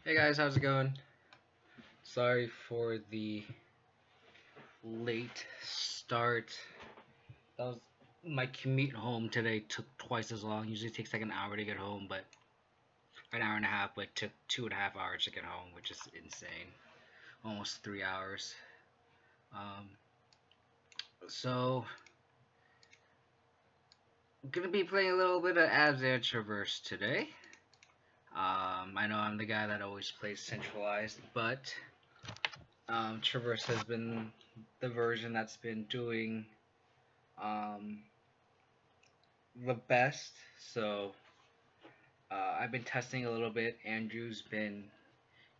Hey guys, how's it going? Sorry for the late start. That was my commute home today took twice as long. Usually it takes like an hour to get home, but an hour and a half, but it took 2.5 hours to get home, which is insane. Almost 3 hours. Um, so I'm gonna be playing a little bit of Abzan Traverse today. I know I'm the guy that always plays centralized, but Traverse has been the version that's been doing um, the best. So I've been testing a little bit. Andrew's been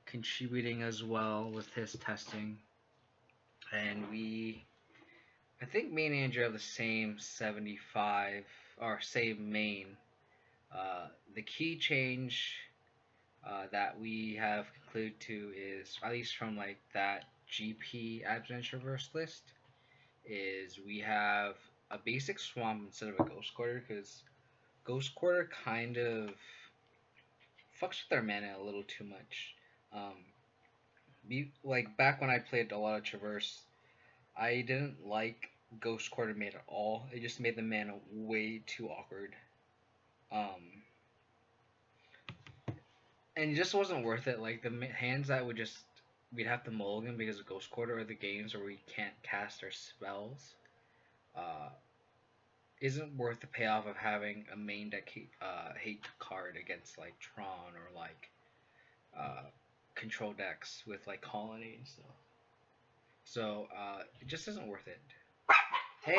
contributing as well with his testing, and I think me and Andrew have the same 75 or same main. The key change that we have concluded to is, at least from like that GP Absent Traverse list, is we have a basic swamp instead of a ghost quarter, because ghost quarter kind of fucks with their mana a little too much. Um, like back when I played a lot of Traverse, I didn't like Ghost Quarter made at all. It just made the mana way too awkward. Um, and it just wasn't worth it. Like the hands that we'd have to mulligan because of Ghost Quarter, or the games where we can't cast our spells, uh, isn't worth the payoff of having a main deck hate card against like Tron or like uh, control decks with like Colony and stuff. So it just isn't worth it. Hey,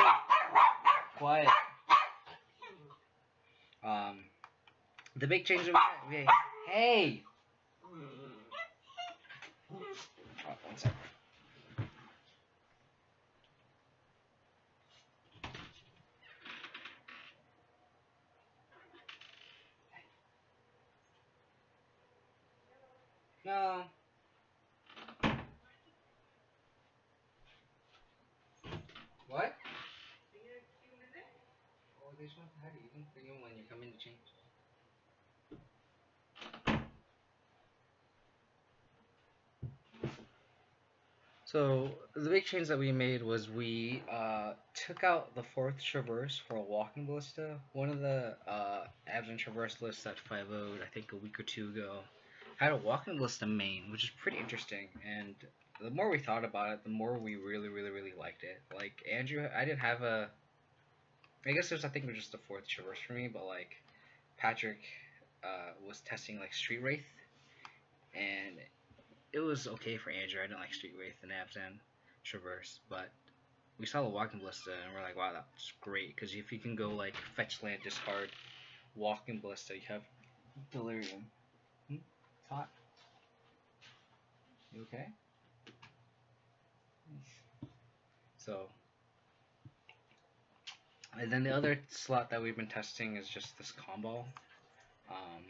quiet. Um, the big change. Hey. Oh, one second. No. What? Oh, they just want to have you. You can bring them when you come in to change. So the big change that we made was we took out the fourth traverse for a walking ballista. One of the Abzan traverse lists that 5 I think a week or two ago, had a walking ballista main, which is pretty interesting. And the more we thought about it, the more we really liked it. Like Andrew, I didn't have a. I guess I think it was just the fourth traverse for me, but like Patrick was testing like Street Wraith, and it was okay for Andrew. I didn't like Street Wraith and Abzan Traverse, but we saw the Walking Ballista and we're like, wow, that's great. Because if you can go like fetch land, discard, Walking Ballista, you have Delirium. It's hot. You okay? So, and then the other slot that we've been testing is just this combo. Um,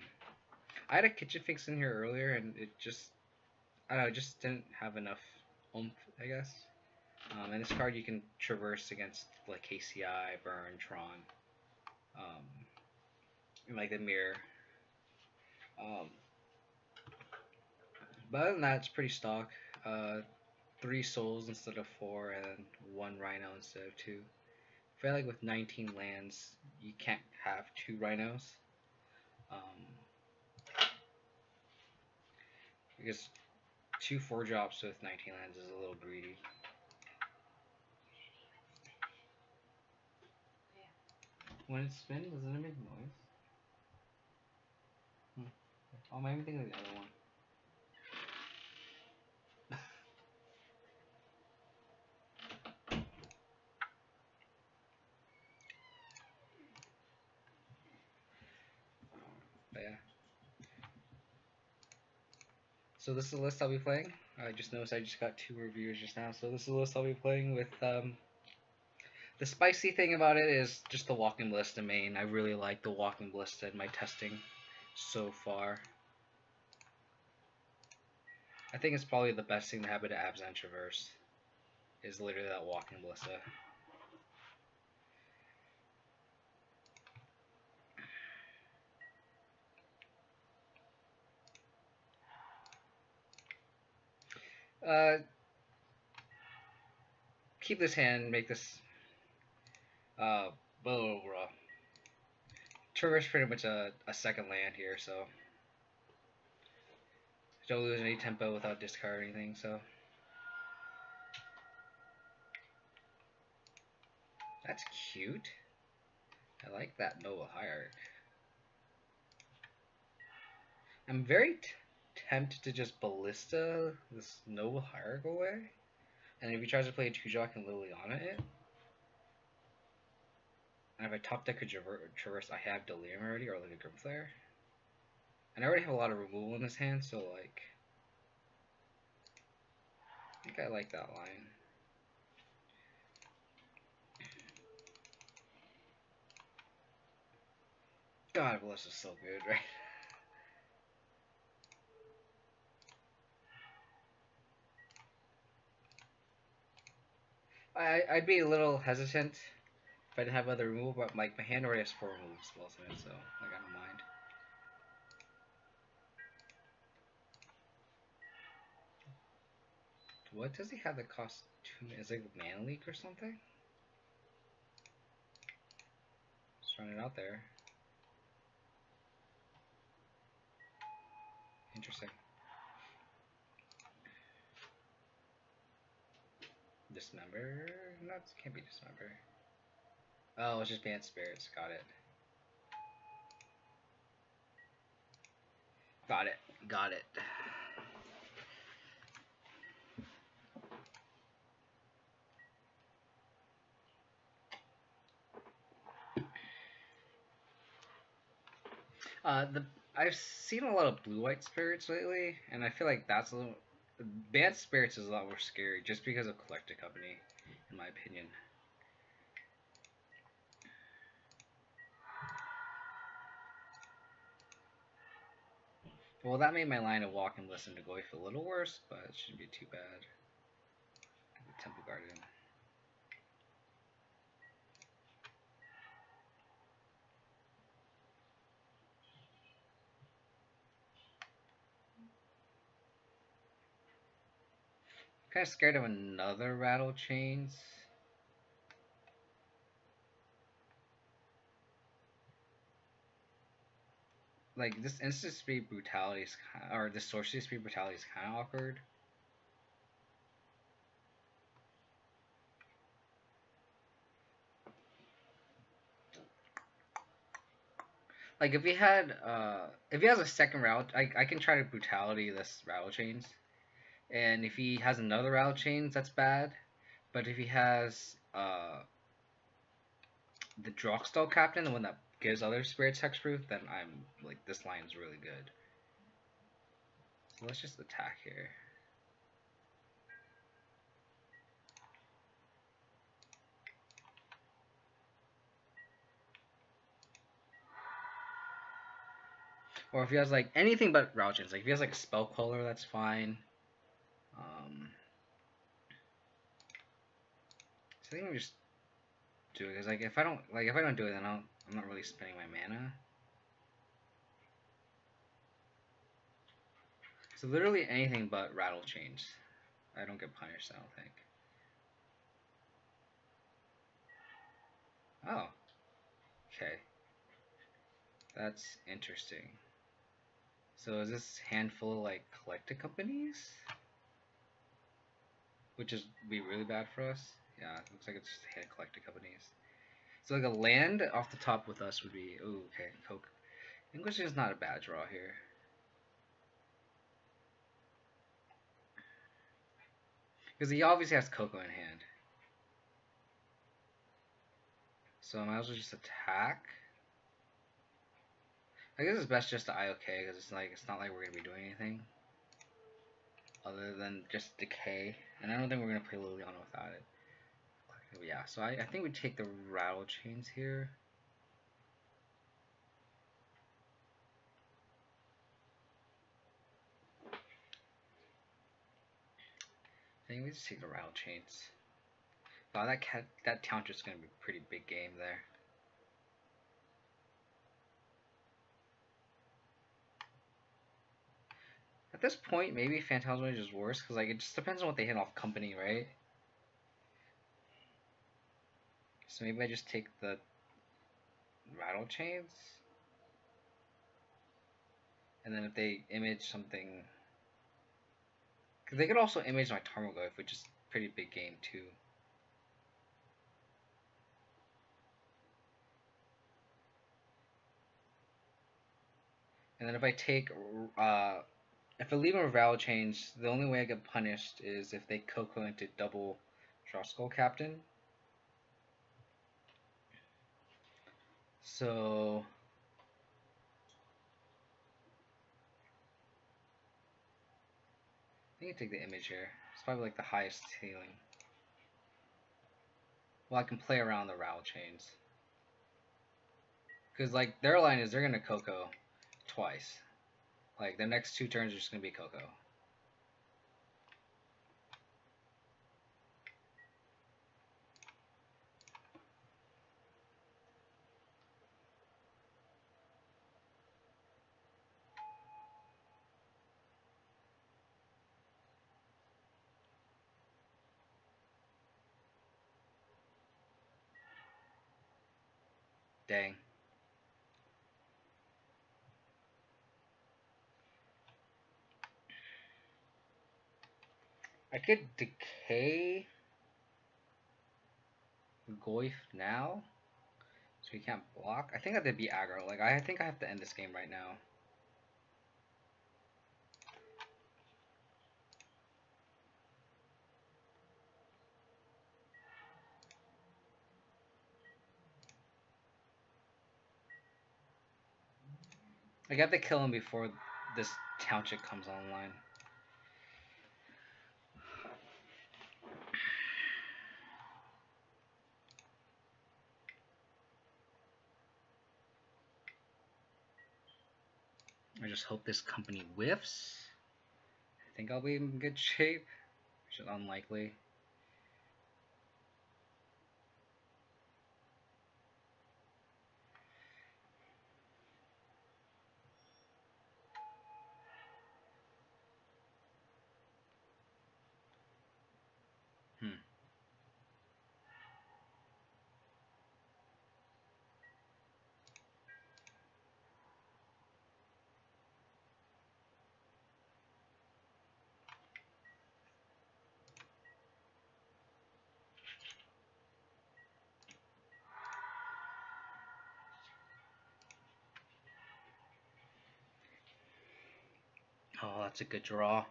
I had a kitchen fix in here earlier, and it just, I don't know, it just didn't have enough oomph, I guess. And this card you can traverse against like KCI, Burn, Tron, and like the mirror. Um, but other than that, it's pretty stock. 3 souls instead of 4, and 1 rhino instead of 2. I feel like with 19 lands, you can't have 2 rhinos. Because 2 4-drops with 19 lands is a little greedy. When it spins, doesn't it make noise? Oh, maybe think of the other one. But yeah. So this is the list I'll be playing. I just noticed I just got 2 reviews just now. So this is the list I'll be playing with. The spicy thing about it is just the walking ballista main. I really like the walking ballista in my testing so far. I think it's probably the best thing to happen to Abzan Traverse is literally that walking ballista. Uh, keep this hand, make this blah, blah, blah. Traverse pretty much a second land here, so don't lose any tempo without discarding anything. So that's cute. I like that Noble Hierarch. I'm very tempted to just Ballista this Noble Hierarch away, and if he tries to play a 2-drop, I can Liliana it. And if I top deck a Traverse, I have Delirium already, or like a Grimflare. And I already have a lot of removal in this hand, so like, I think I like that line. God, Ballista's so good, right? I'd be a little hesitant if I didn't have other removal, but like my hand already has 4 removal spells in it, so like I don't mind. What does he have that costs 2? Is it Mana Leak or something? Just throwing it out there. Interesting. Dismember? No, it can't be Dismember. Oh, it's just Banned Spirits. Got it. Got it. Got it. I've seen a lot of blue-white spirits lately, and I feel like that's a little. Banned Spirits is a lot more scary just because of Collector Company, in my opinion. Well, that made my line of Walk and Listen to Goyf a little worse, but it shouldn't be too bad. Temple Garden. Kind of scared of another Rattle Chains. Like this Instant Speed Brutality is or this Sorcery Speed Brutality is kind of awkward. Like if he had if he has a second Rattle, I can try to Brutality this Rattle Chains, and if he has another Rattle Chains, that's bad. But if he has the Droxstall Captain, the one that gives other spirits hexproof, then I'm like this line's really good. So let's just attack here. Or if he has like anything but Rauchins, like if he has like a Spell Queller, that's fine. So I think we just do it because like if I don't do it, then I'm not really spending my mana. So literally anything but Rattle Chains. I don't get punished, I don't think. Oh. Okay. That's interesting. So is this handful of like Collected Companies? Which is be really bad for us? Yeah, it looks like it's just hand Collected Companies. So like a land off the top with us would be, ooh, okay, Coke. English is not a bad draw here. Because he obviously has Coco in hand. So I might as well just attack. I guess it's best just to IOK because it's not like we're gonna be doing anything other than just decay, and I don't think we're gonna play Liliana without it. Yeah, so I think we take the Rattle Chains here. I think we just take the Rattle Chains. Wow, that counter's gonna be a pretty big game there. this point, maybe Phantasm Rage is worse because like it just depends on what they hit off company, right? So maybe I just take the Rattle Chains, and then if they image something, because they could also image my Tarmogoyf, which is pretty big game too. And then if I take, if I leave them Rattle Chains, the only way I get punished is if they Coco into double Draw Skull Captain. So I think I take the image here. It's probably like the highest healing. Well, I can play around the Rattle Chains. Because like their line is they're gonna Coco twice. Like their next 2 turns are just gonna be Coco. Dang. I could decay Goyf now, so he can't block. I think I have to be aggro. Like I think I have to end this game right now. Like, I have to kill him before this township comes online. I just hope this company whiffs. I think I'll be in good shape, which is unlikely. Oh, that's a good draw.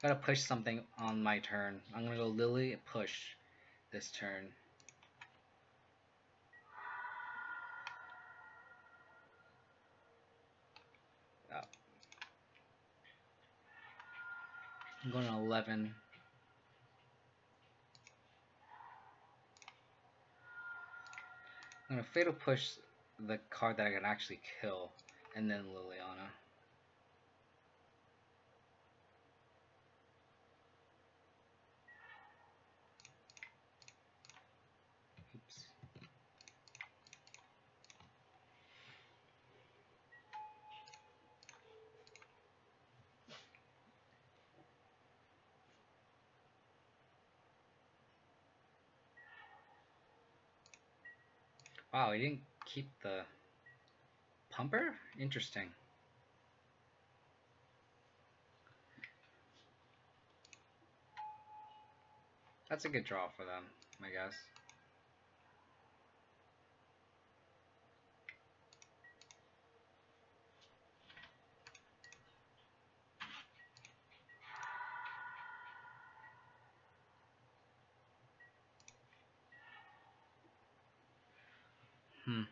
Gotta push something on my turn. I'm gonna go Lily and push this turn. I'm going to 11. I'm gonna fatal push the card that I can actually kill, and then Liliana. Oops. Wow, he didn't keep the pumper? Interesting. That's a good draw for them, I guess. Hmm.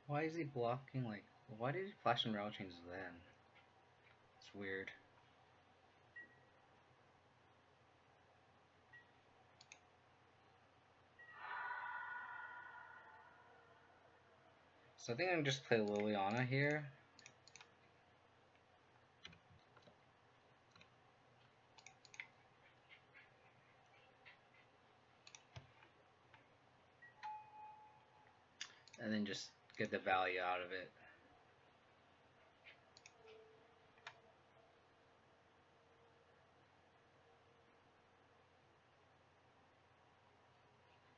Why is he blocking, like, why did he flash and rail changes then? It's weird. So I think I'm just play Liliana here. And then just get the value out of it.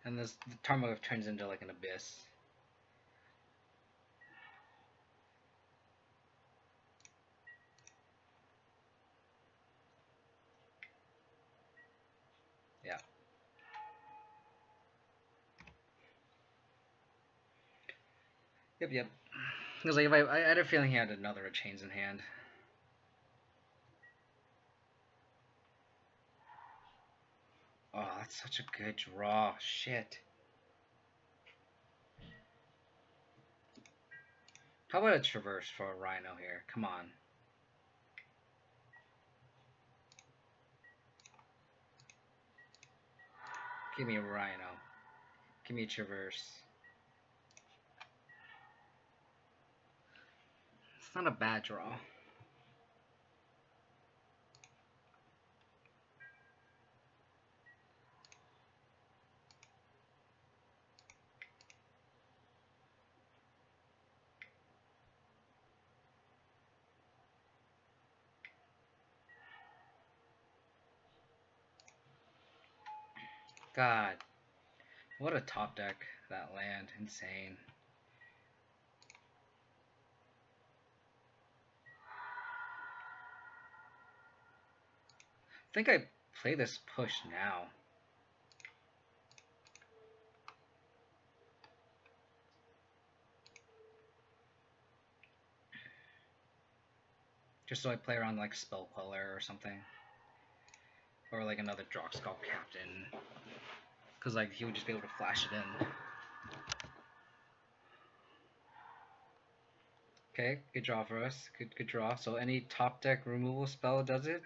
And this the Tarmogoyf turns into like an abyss. Yeah. Yep. Because like if I had a feeling he had another chains in hand. Oh, that's such a good draw. Shit. How about a traverse for a Rhino here? Come on. Give me a Rhino. Give me a traverse. It's not a bad draw. God. What a top deck, that land. Insane. I think I play this push now. Just so I play around like Spell Queller or something. Or like another Droxcall Captain. Because like he would just be able to flash it in. Okay, good draw for us. Good draw. So any top deck removal spell does it?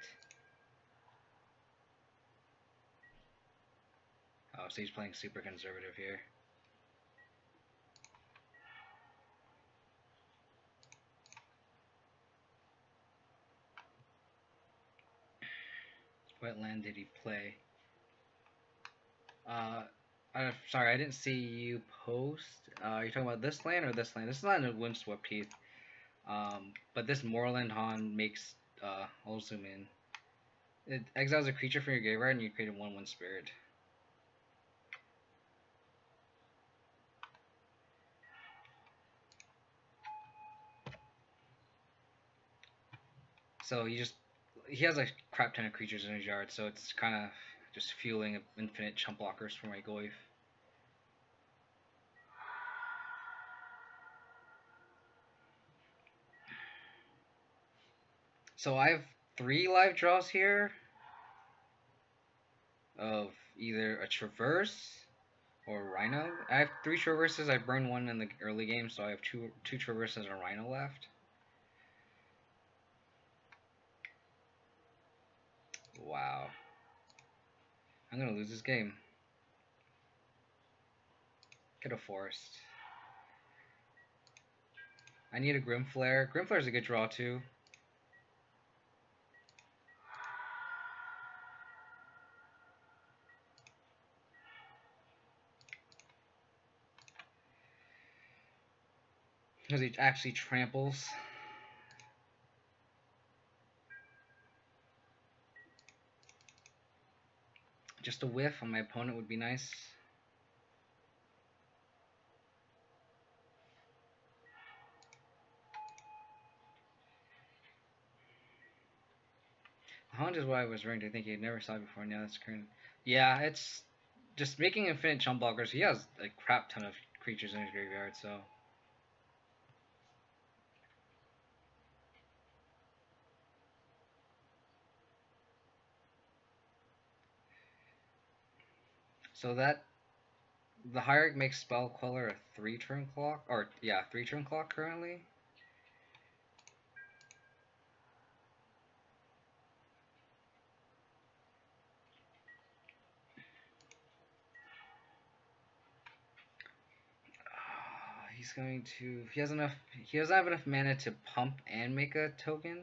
Oh, so he's playing super conservative here. What land did he play? Sorry, I didn't see you post. Are you talking about this land or this land? This is not a Windswept Heath. But this Moorland Han makes, I'll zoom in. It exiles a creature from your graveyard and you create a 1/1 spirit. So he has a crap ton of creatures in his yard, so it's kind of just fueling infinite chump blockers for my Goyf. So I have 3 live draws here of either a Traverse or Rhino. I have 3 Traverses. I burned 1 in the early game, so I have two Traverses and a Rhino left. Wow. I'm gonna lose this game. Get a Forest. I need a Grimflare. Grimflare's a good draw too. Because he actually tramples. Just a whiff on my opponent would be nice. Hound is what I was ranked. I think he never saw it before. Now that's current. Yeah, it's just making infinite chump blockers. He has a crap ton of creatures in his graveyard, so. So that The hierarch makes Spell Queller a 3-turn clock, or yeah, 3-turn clock currently. He's going to. He has enough. He doesn't have enough mana to pump and make a token.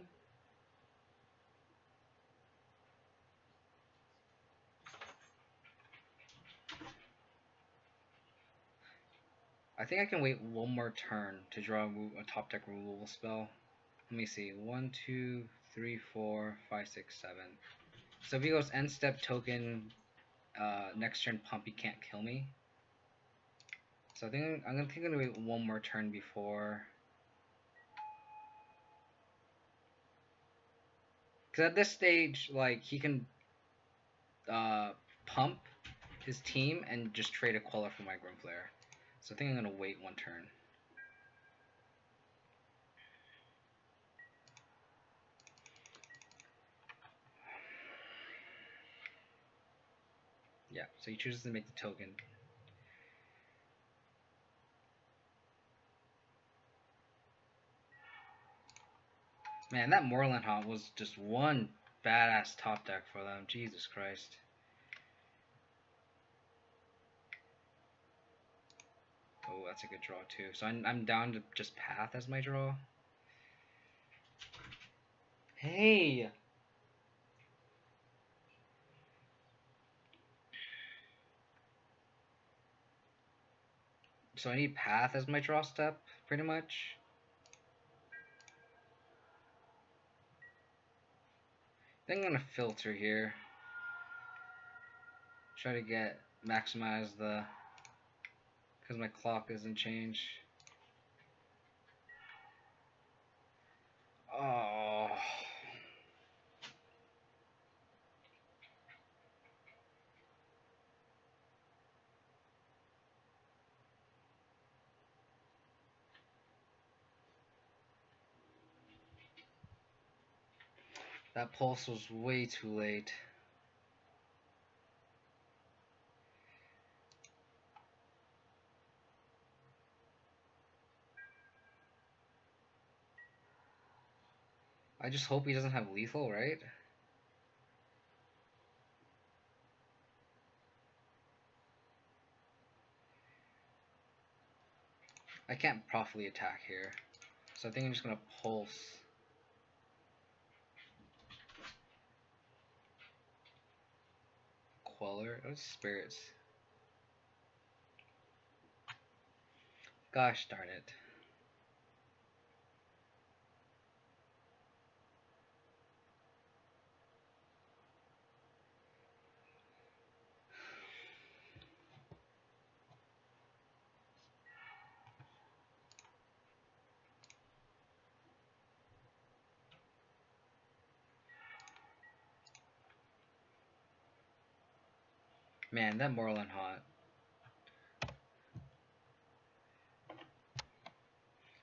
I think I can wait one more turn to draw a top deck removal spell. Let me see. 1, 2, 3, 4, 5, 6, 7. So if he goes end step token, next turn pump, he can't kill me. So I think I'm gonna wait one more turn before. Because at this stage, like, he can pump his team and just trade a Queller for my Grimflare. So I think I'm gonna wait one turn. Yeah, so he chooses to make the token. Man, that Moorland Haunt was just one badass top deck for them. Jesus Christ. Oh, that's a good draw too. So I'm down to just Path as my draw. Hey! So I need Path as my draw step, pretty much. I think I'm gonna filter here. Try to maximize the, because my clock isn't changed. Oh. That pulse was way too late. I just hope he doesn't have lethal, right? I can't properly attack here. So I think I'm just gonna pulse. Queller? Oh, spirits. Gosh darn it. Man, that Moorland Haunt.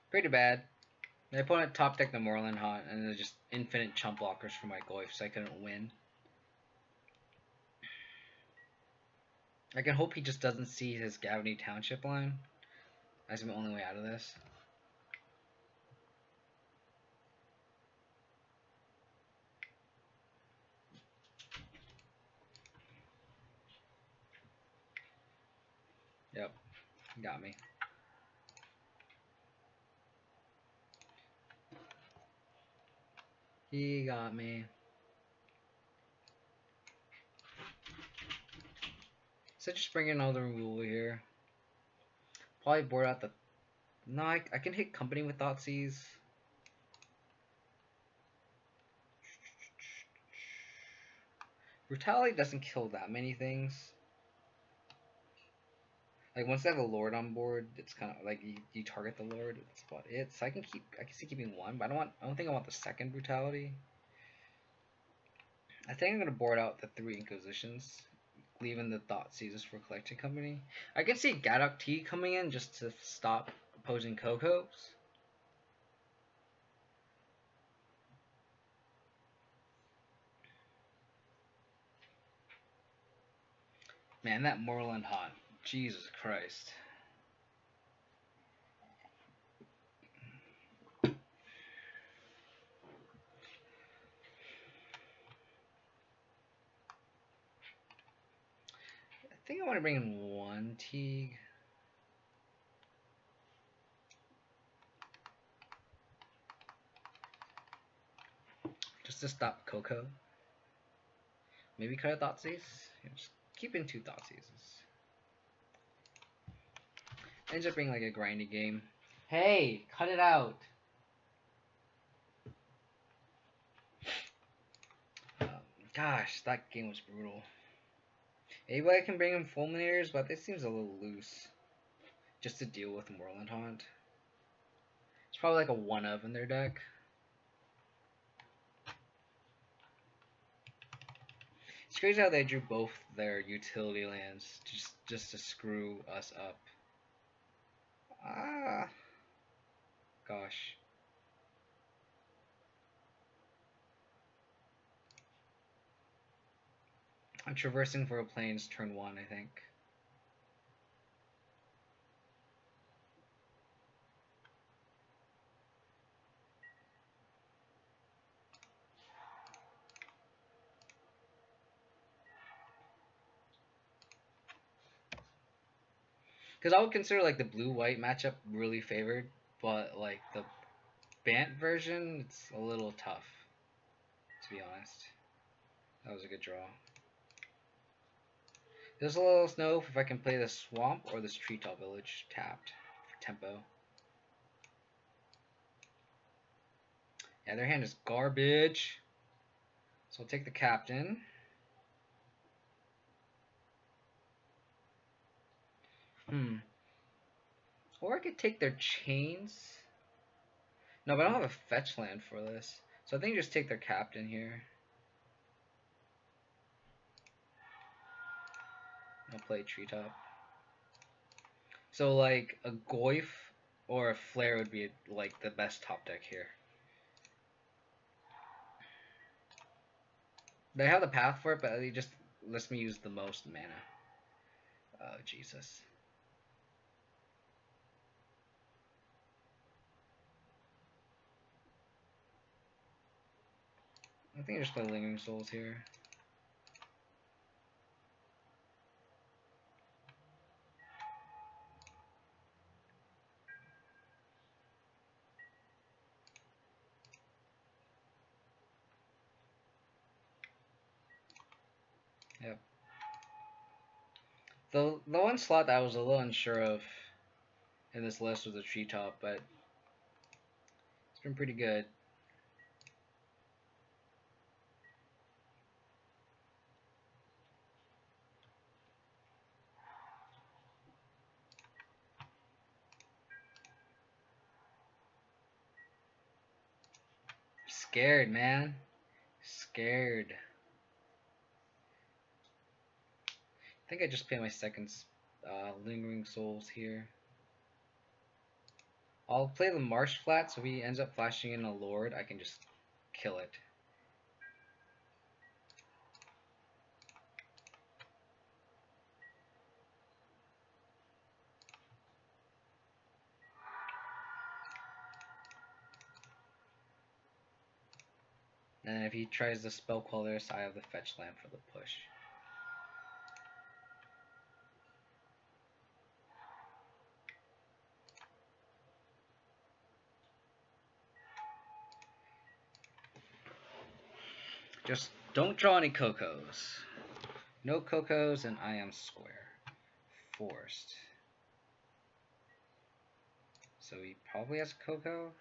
Pretty bad. My opponent top decked the Moorland Haunt and there's just infinite chump blockers for my Goyf, so I couldn't win. I can hope he just doesn't see his Gavany Township line. That's the only way out of this. Yep, got me. He got me. So just bring in another removal here. Probably board out the... No, I can hit company with Thoughtseize. Brutality doesn't kill that many things. Like once they have a Lord on board, it's kind of like you target the Lord. That's about it. So I can see keeping one, but I don't think I want the second Brutality. I think I'm gonna board out the 3 Inquisitions, leaving the Thoughtseizes for collecting company. I can see Gadok T coming in just to stop opposing Cocos. Man, that Moorland Haunt Jesus Christ. I think I want to bring in one Teague. Just to stop Coco. Maybe cut a Thoughtseize? Yeah, just keep in 2 Thoughtseizes. Ends up being like a grindy game. Hey, cut it out! Gosh, that game was brutal. Maybe I can bring in Fulminators, but this seems a little loose. Just to deal with Moorland Haunt. It's probably like a 1-of in their deck. It's crazy how they drew both their utility lands just to screw us up. Ah, gosh. I'm traversing for a plains turn 1, I think. Because I would consider like the blue-white matchup really favored, but like the Bant version, it's a little tough, to be honest. That was a good draw. Just a little snow if I can play the swamp or this treetop village tapped for tempo. Yeah, their hand is garbage. So I'll take the captain. Or I could take their chains. No, but I don't have a fetch land for this. So I think just take their captain here. I'll play treetop. So like a Goyf or a Flare would be like the best top deck here. They have the path for it, but it just lets me use the most mana. Oh, Jesus. I think I just play Lingering Souls here. Yep. The one slot that I was a little unsure of in this list was the treetop, but it's been pretty good. Scared, man. Scared. I think I just pay my second Lingering Souls here. I'll play the Marsh Flat, so if he ends up flashing in a Lord, I can just kill it. And if he tries to spell Queller, I have the fetch land for the push. Just don't draw any Cocos. No Cocos, and I am square. Forced. So he probably has Coco.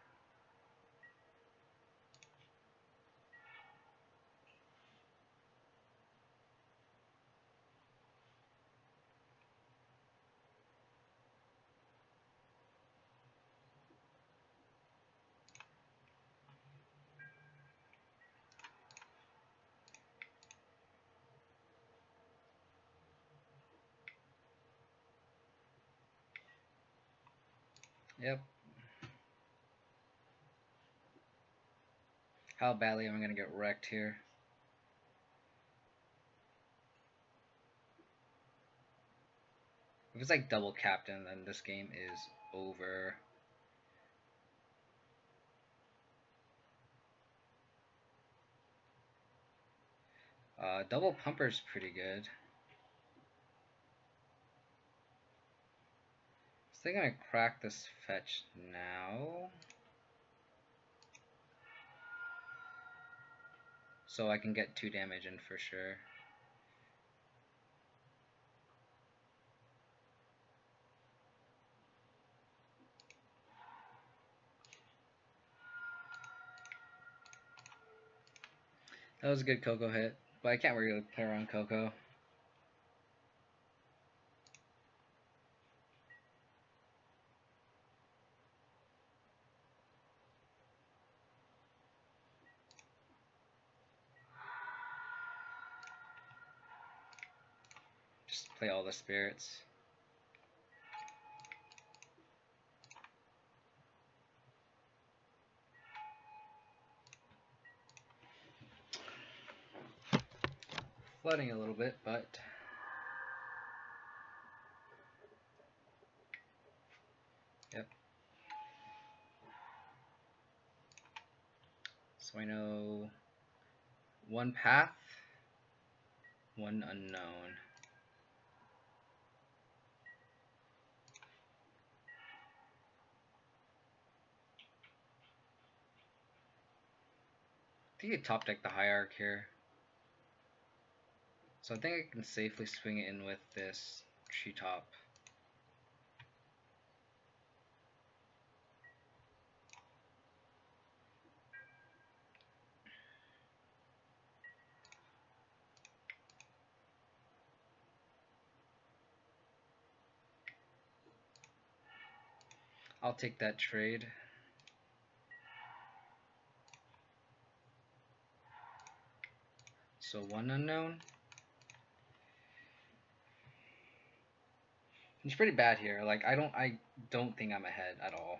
Yep. How badly am I going to get wrecked here? If it's like double captain, then this game is over. Double pumper's pretty good. So I'm gonna crack this fetch now, so I can get 2 damage in for sure. That was a good Coco hit, but I can't really play around Coco. Just play all the spirits. Flooding a little bit, but yep. So I know 1 path, 1 unknown. I think you top deck the Hierarch here. So I think I can safely swing it in with this treetop. I'll take that trade. So 1 unknown. It's pretty bad here. Like I don't think I'm ahead at all.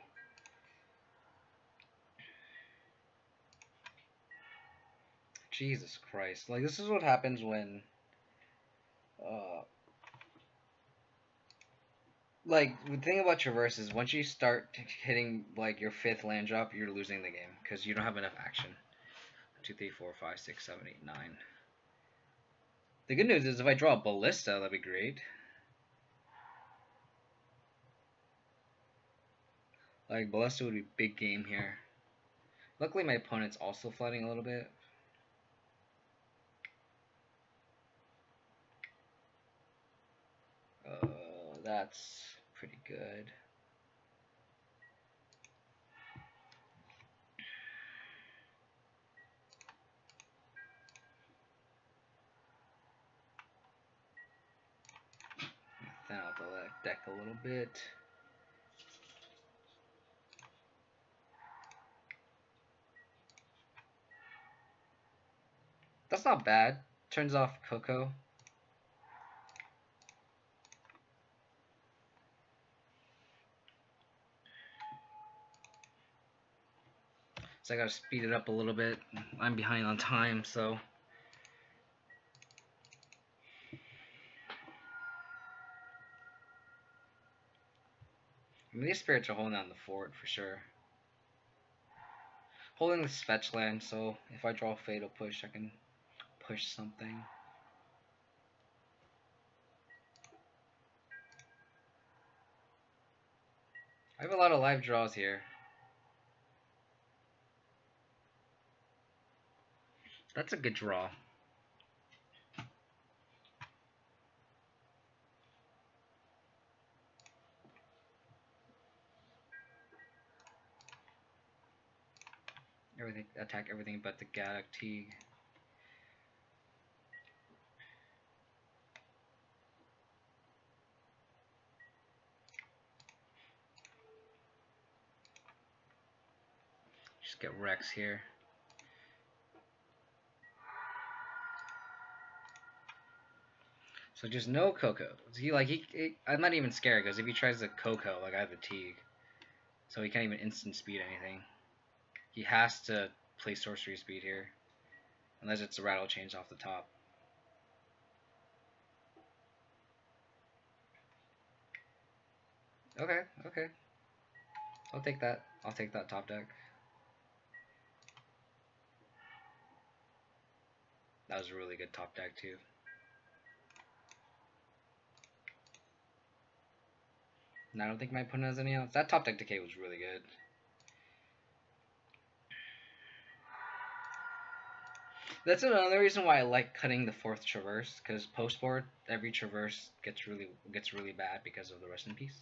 Jesus Christ. Like this is what happens when like the thing about Traverse is once you start hitting like your 5th land drop, you're losing the game because you don't have enough action. 2, 3, 4, 5, 6, 7, 8, 9. The good news is if I draw a Ballista, that'd be great. Like Ballista would be big game here. Luckily my opponent's also flooding a little bit. That's pretty good. Thin out the deck a little bit. That's not bad. Turns off Coco. So I gotta speed it up a little bit. I'm behind on time, so. I mean, these spirits are holding down the fort for sure. Holding this fetch land, so if I draw Fatal Push, I can push something. I have a lot of live draws here. That's a good draw. Everything, attack everything but the Gaddock Teague. Just get Rex here. So just no Coco. I'm not even scared because if he tries to Coco, like I have the Teague, so he can't even instant speed anything. He has to play sorcery speed here, unless it's a rattle chains off the top. Okay, okay. I'll take that. I'll take that top deck. That was a really good top deck too. And I don't think my opponent has any else. That top deck decay was really good. That's another reason why I like cutting the 4th traverse, because post board every traverse gets really bad because of the rest in peace.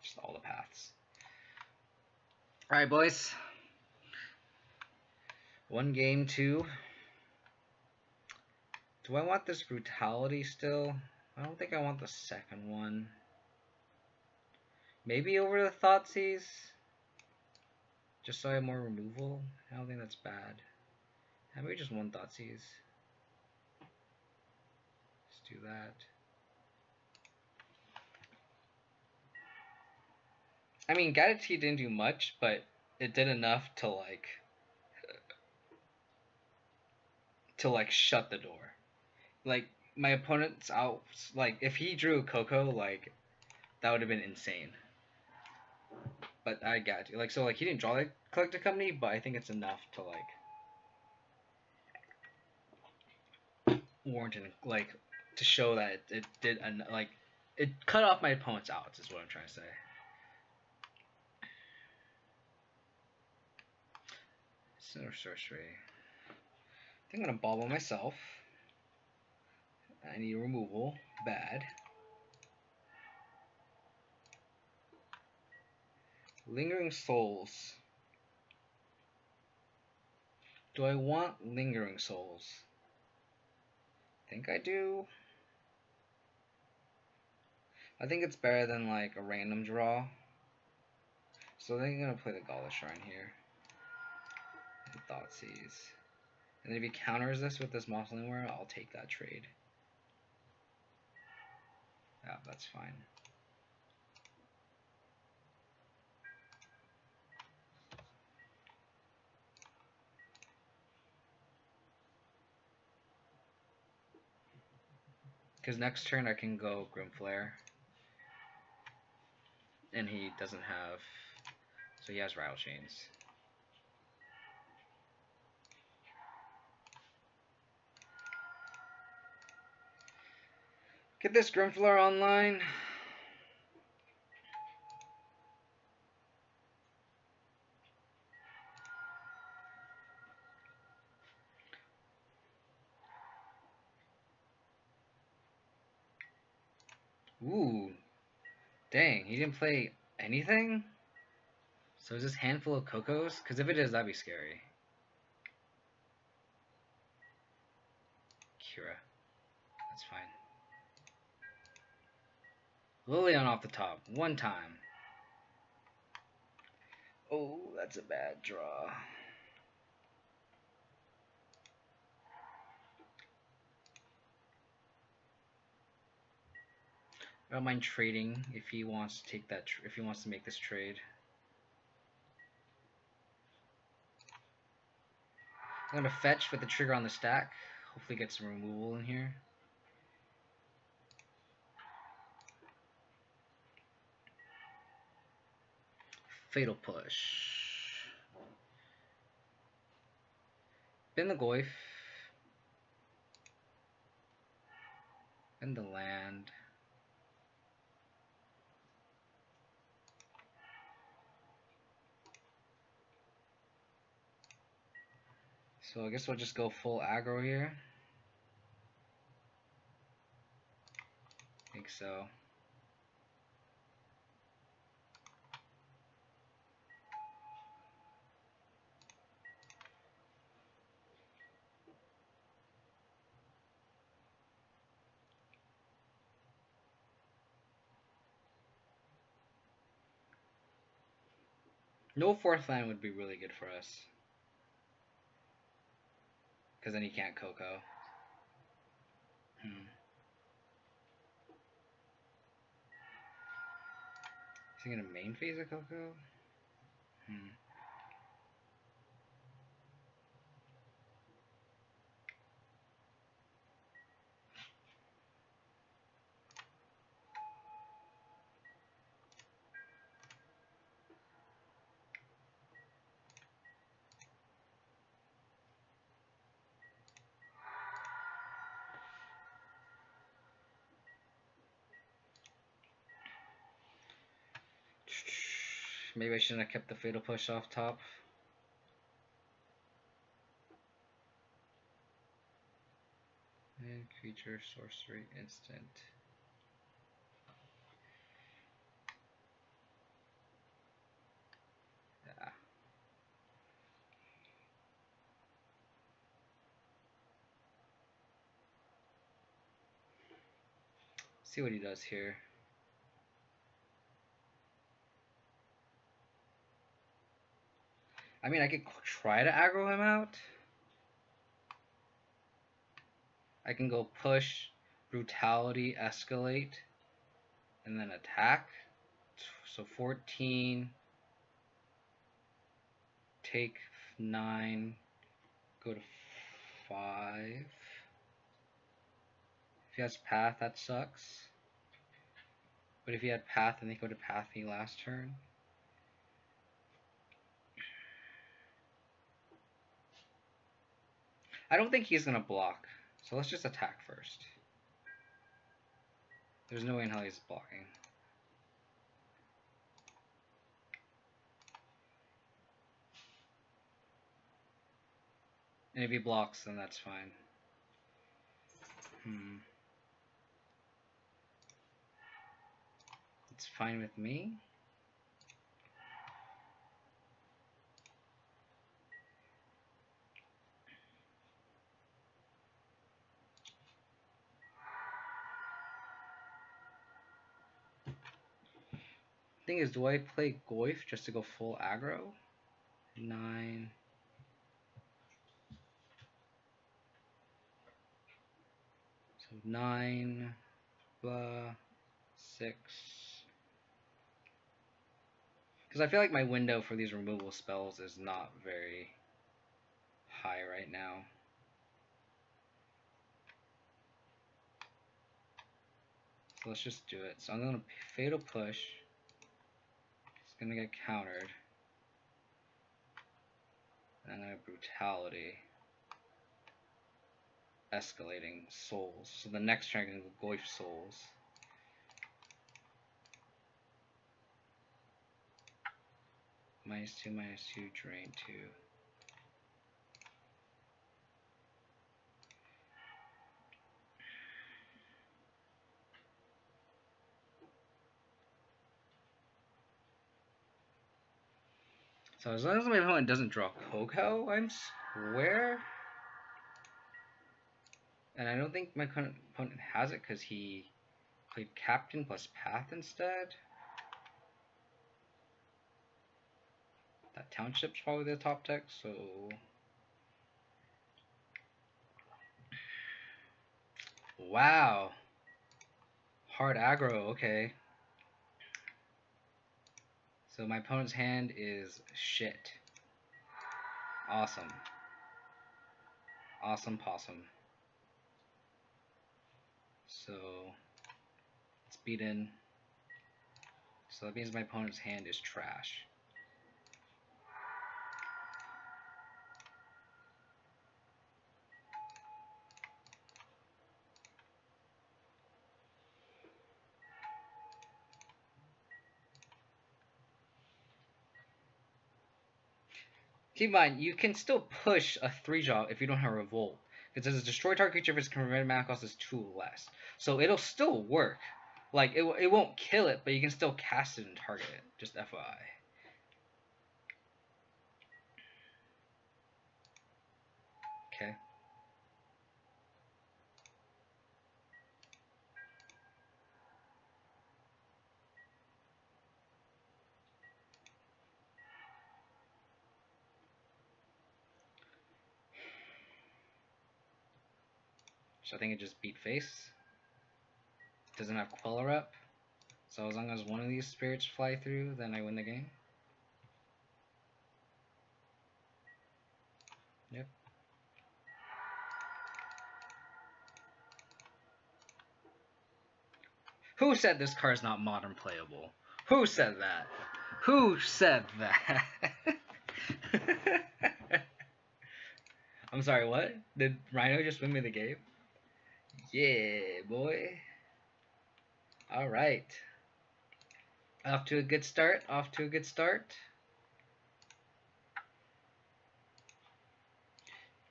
Just all the paths. All right, boys. 1 game 2. Do I want this brutality still? I don't think I want the second one. Maybe over the Thoughtseize? Just so I have more removal? I don't think that's bad. Maybe just 1 Thoughtseize. Let's do that. I mean, Guided Tea didn't do much, but it did enough to shut the door. Like, my opponent's out, like, if he drew a Coco, like, that would have been insane. But I got you. Like, so, like, he didn't draw the Collected Company, but I think it's enough to, like, warrant, like, to show that it did, like, it cut off my opponent's outs, is what I'm trying to say. Center Sorcery. I think I'm gonna bobble myself. I need removal. Bad. Lingering Souls. Do I want Lingering Souls? I think I do. I think it's better than like a random draw. So I think I'm gonna play the Gala Shrine here. And Thoughtseize. And if he counters this with this Mausoleum Wearer, I'll take that trade. Yeah, that's fine. Because next turn I can go Grimflare. And he doesn't have... So he has Rattle Chains. Get this Grimflare online. Ooh. Dang, he didn't play anything? So is this handful of Cocos? Because if it is, that'd be scary. Kira. That's fine. Lilian off the top. 1 time. Oh, that's a bad draw. I don't mind trading if he wants to take that. If he wants to make this trade. I'm gonna fetch with the trigger on the stack. Hopefully get some removal in here. Fatal Push. Bin the Goyf. Bin the land. So I guess we'll just go full aggro here. I think so. No 4th land would be really good for us. Because then he can't Coco. Is he gonna main phase a Coco? Maybe I shouldn't have kept the Fatal Push off top. And creature, sorcery, instant. Yeah. See what he does here. I mean, I could try to aggro him out. I can go push, brutality, escalate, and then attack. So 14, take 9, go to 5. If he has path, that sucks. But if he had path, then he go to path me last turn. I don't think he's gonna block, so let's just attack first. There's no way in hell he's blocking. And if he blocks, then that's fine. It's fine with me. Thing is, do I play Goyf just to go full aggro? 9. So 9, blah, 6. Because I feel like my window for these removal spells is not very high right now. So let's just do it. So I'm going to Fatal Push. It's going to get countered. And I'm going to Brutality. Escalating Souls. So the next turn I can go Goyf Souls. -2, -2, drain 2. So as long as my opponent doesn't draw Coco, I'm square. And I don't think my opponent has it because he played Captain plus Path instead. That Township's probably the top deck, so... Wow. Hard aggro, okay. So my opponent's hand is shit. Awesome. Awesome possum. So it's beaten. So that means my opponent's hand is trash. Keep in mind, you can still push a 3-drop if you don't have Revolt. It says destroy target creature if its converted mana cost is 2 less. So it'll still work. Like, it won't kill it, but you can still cast it and target it. Just FYI. Okay. So I think it just beat face. Doesn't have Queller up. So as long as one of these spirits fly through, then I win the game. Yep. Who said this card's not modern playable? Who said that? Who said that? I'm sorry, what? Did Rhino just win me the game? Yeah, boy. Alright. Off to a good start. Off to a good start.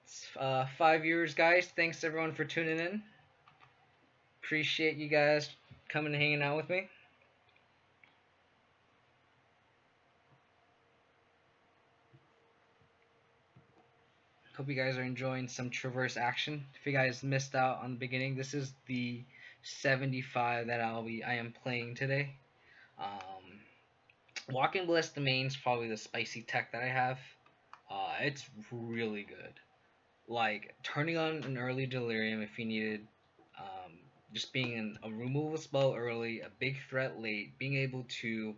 It's 5 years, guys. Thanks everyone for tuning in. Appreciate you guys coming and hanging out with me. Hope you guys are enjoying some traverse action. If you guys missed out on the beginning, this is the 75 that I am playing today. Walking Ballista Main is probably the spicy tech that I have. It's really good. Like turning on an early delirium if you needed, um, just being a removal spell early, a big threat late, being able to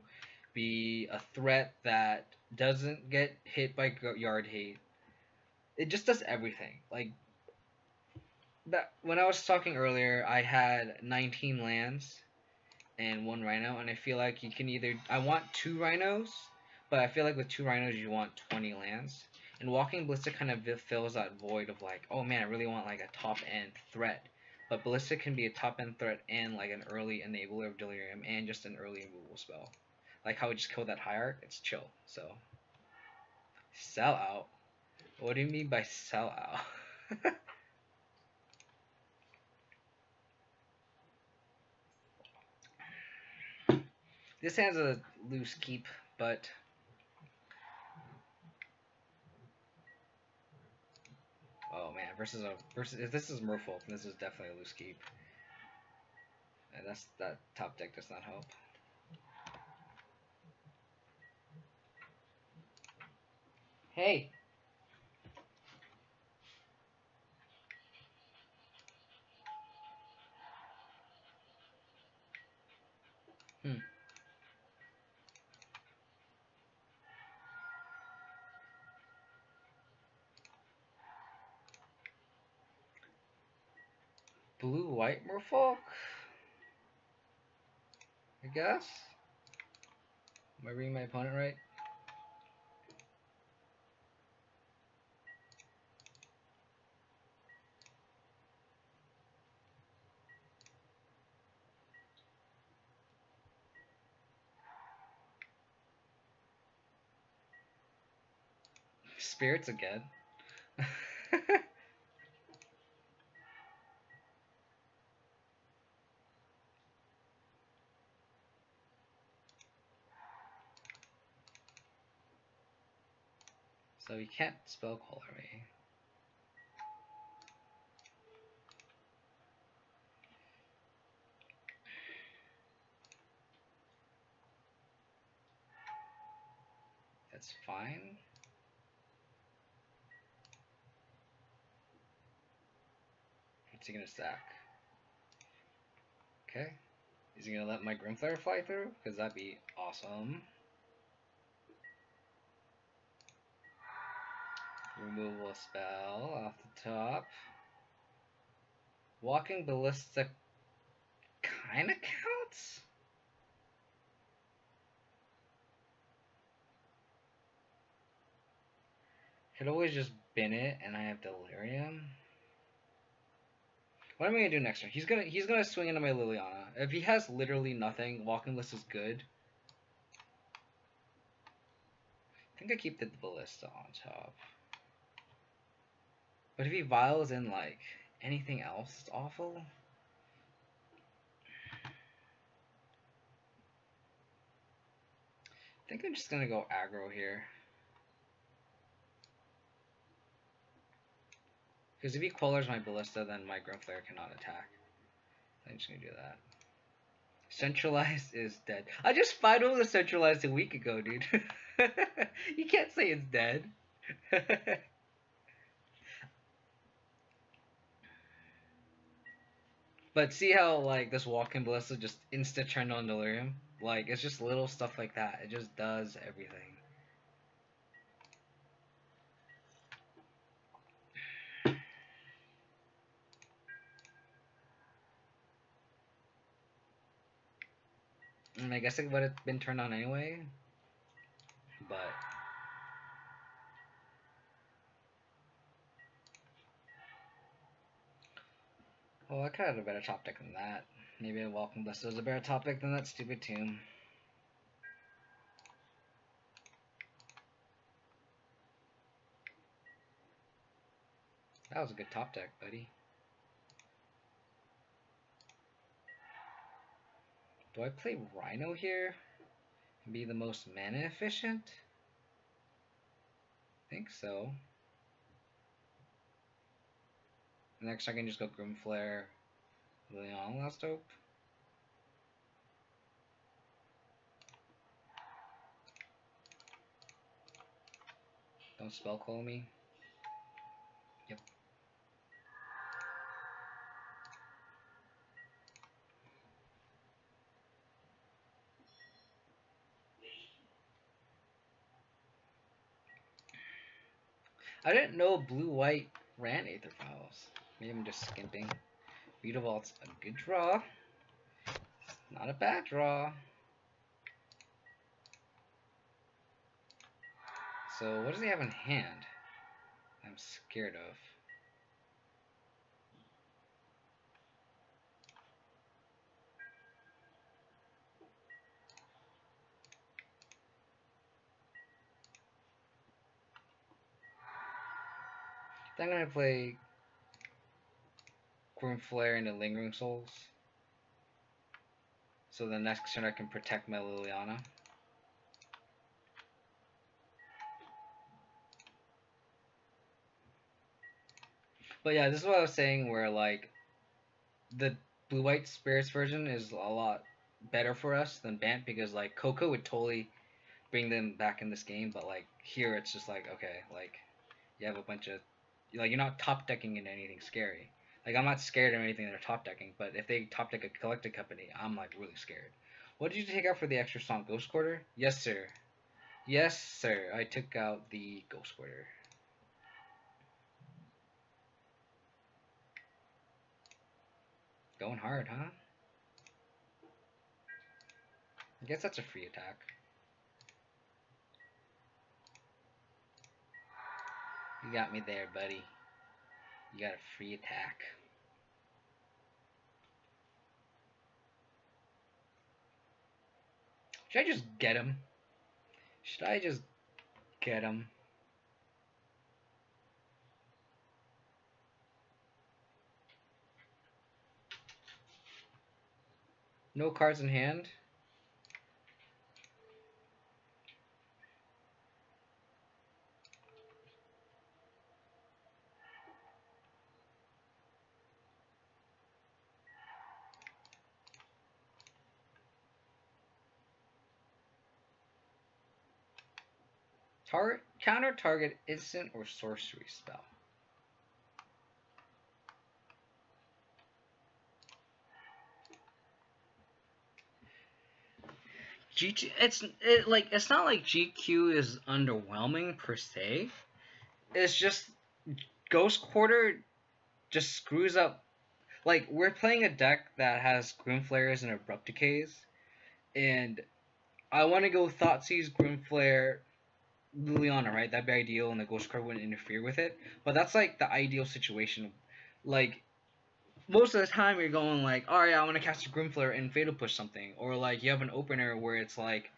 be a threat that doesn't get hit by yard hate. It just does everything. Like that when I was talking earlier, I had 19 lands and one rhino, and I feel like you can either I want two rhinos, but I feel like with two rhinos you want 20 lands. And Walking Ballista kind of fills that void of like, oh man, I really want like a top end threat. But Ballista can be a top end threat and like an early enabler of Delirium and just an early removal spell. Like how it just killed that Hierarch, it's chill. So sell out. What do you mean by sell out? This hand's a loose keep, but oh man, versus if this is Merfolk, this is definitely a loose keep. And that top deck does not help. Hey. Blue-white Merfolk? I guess? Am I reading my opponent right? Spirits again. So you can't spell color me. That's fine. What's he gonna stack? Okay. Is he gonna let my Grimflare fly through? Because that'd be awesome. Removal a spell off the top. Walking Ballista kinda counts? Could always just bin it and I have Delirium. What am I gonna do next turn? He's gonna swing into my Liliana. If he has literally nothing, Walking Ballista is good. I think I keep the Ballista on top. But if he vials in like anything else, it's awful. I think I'm just gonna go aggro here. Because if he Quellers my Ballista, then my Grimflare cannot attack. I'm just gonna do that. Centralized is dead. I just finally was centralized a week ago, dude. You can't say it's dead. But see how like this Walking Ballista just insta turned on Delirium? Like it's just little stuff like that. It just does everything. And I guess it would have been turned on anyway. But well, I could have had a better top deck than that. Maybe a Welcome Ballista was a better top deck than that stupid tomb. That was a good top deck, buddy. Do I play Rhino here and be the most mana efficient? I think so. Next I can just go Grimflare, Leon, last hope. Don't spell call me. Yep. I didn't know blue-white ran Aether Files. Maybe I'm just skimping. Vita Vault's a good draw. Not a bad draw. So what does he have in hand? I'm scared of. Then I'm gonna play Grimflare into Lingering Souls. So the next turn I can protect my Liliana. But yeah, this is what I was saying where like the blue-white spirits version is a lot better for us than Bant because like Coco would totally bring them back in this game, but like here it's just like okay, like you have a bunch of like you're not top decking into anything scary. Like I'm not scared of anything they're top decking, but if they top deck a collected company, I'm like really scared. What did you take out for the extra song? Ghost Quarter? Yes, sir. Yes, sir. I took out the Ghost Quarter. Going hard, huh? I guess that's a free attack. You got me there, buddy. You got a free attack. Should I just get him? Should I just get him? No cards in hand? Counter target instant or sorcery spell. It's not like GQ is underwhelming per se. It's just Ghost Quarter just screws up. Like we're playing a deck that has Grimflares and Abrupt Decays, and I want to go Thoughtseize, Grimflare, Liliana, right? That'd be ideal, and the Ghost card wouldn't interfere with it. But that's like the ideal situation. Like most of the time, you're going like, all right, I want to cast a Grimflare and Fatal Push something, or like you have an opener where it's like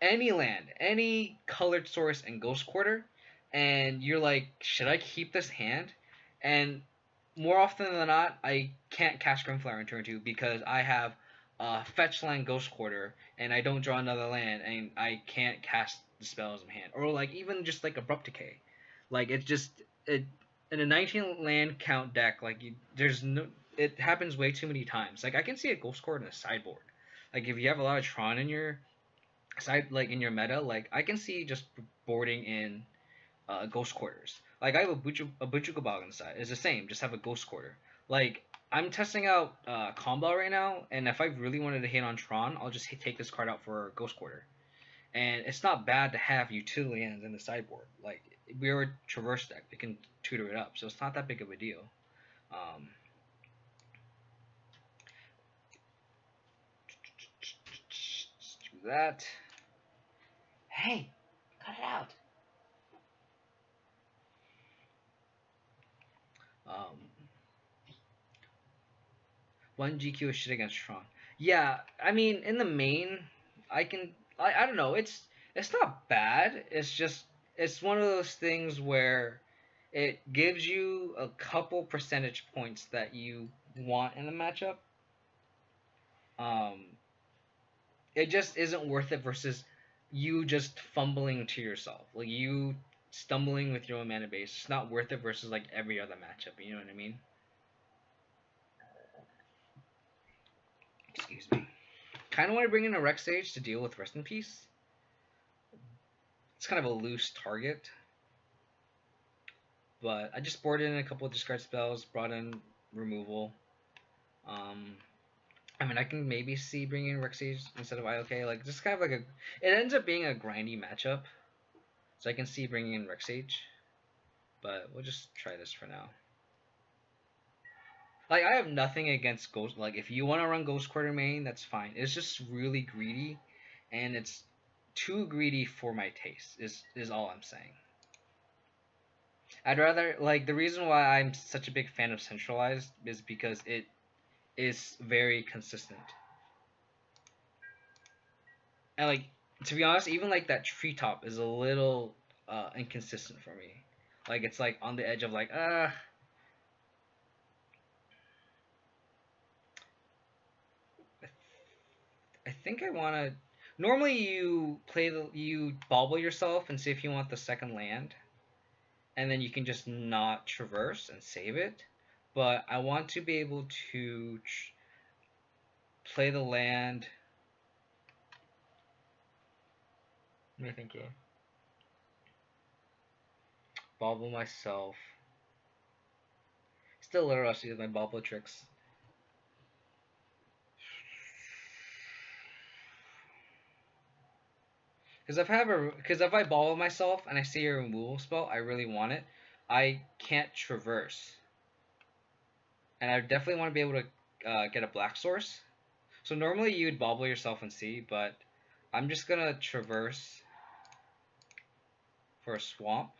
any land, any colored source, and Ghost Quarter, and you're like, should I keep this hand? And more often than not, I can't cast Grimflower in turn 2 because I have fetch land Ghost Quarter, and I don't draw another land, and I can't cast the spells in hand. Or like even just like Abrupt Decay, like it just it in a 19 land count deck, like there's no, it happens way too many times. Like I can see a Ghost Quarter in a sideboard. Like if you have a lot of Tron in your side, like in your meta, like I can see just boarding in Ghost Quarters. Like I have a Buchukabog on the side. It's the same, just have a Ghost Quarter. Like I'm testing out Combo right now, and if I really wanted to hit on Tron, I'll just take this card out for Ghost Quarter. And it's not bad to have utility lands in the sideboard. Like we are a Traverse deck, we can tutor it up, so it's not that big of a deal. Do that. Hey, cut it out. One GQ is shit against Tron. Yeah, I mean, in the main, I don't know. It's not bad. It's just it's one of those things where it gives you a couple percentage points that you want in the matchup. Um, it just isn't worth it versus you just fumbling to yourself, like you stumbling with your own mana base. It's not worth it versus like every other matchup. You know what I mean? Excuse me. Kind of want to bring in a Rex Sage to deal with Rest in Peace. It's kind of a loose target, but I just boarded in a couple of discard spells, brought in removal. I mean, I can maybe see bringing in Rex Sage instead of IOK. Like, just kind of like a. It ends up being a grindy matchup, so I can see bringing in Rex Sage. But we'll just try this for now. Like, I have nothing against Ghost. Like, if you want to run Ghost Quarter main, that's fine. It's just really greedy, and it's too greedy for my taste. Is all I'm saying. I'd rather, like, the reason why I'm such a big fan of centralized is because it is very consistent. And like, to be honest, even like that treetop is a little inconsistent for me. Like, it's like on the edge of like I think I want to. Normally, you bauble yourself and see if you want the second land, and then you can just not traverse and save it. But I want to be able to play the land. Let me think here. Bauble myself. Still a little rusty with my bauble tricks. Because if I ball myself and I see a removal spell, I really want it. I can't traverse, and I definitely want to be able to get a black source. So normally you'd bobble yourself and see, but I'm just gonna traverse for a swamp,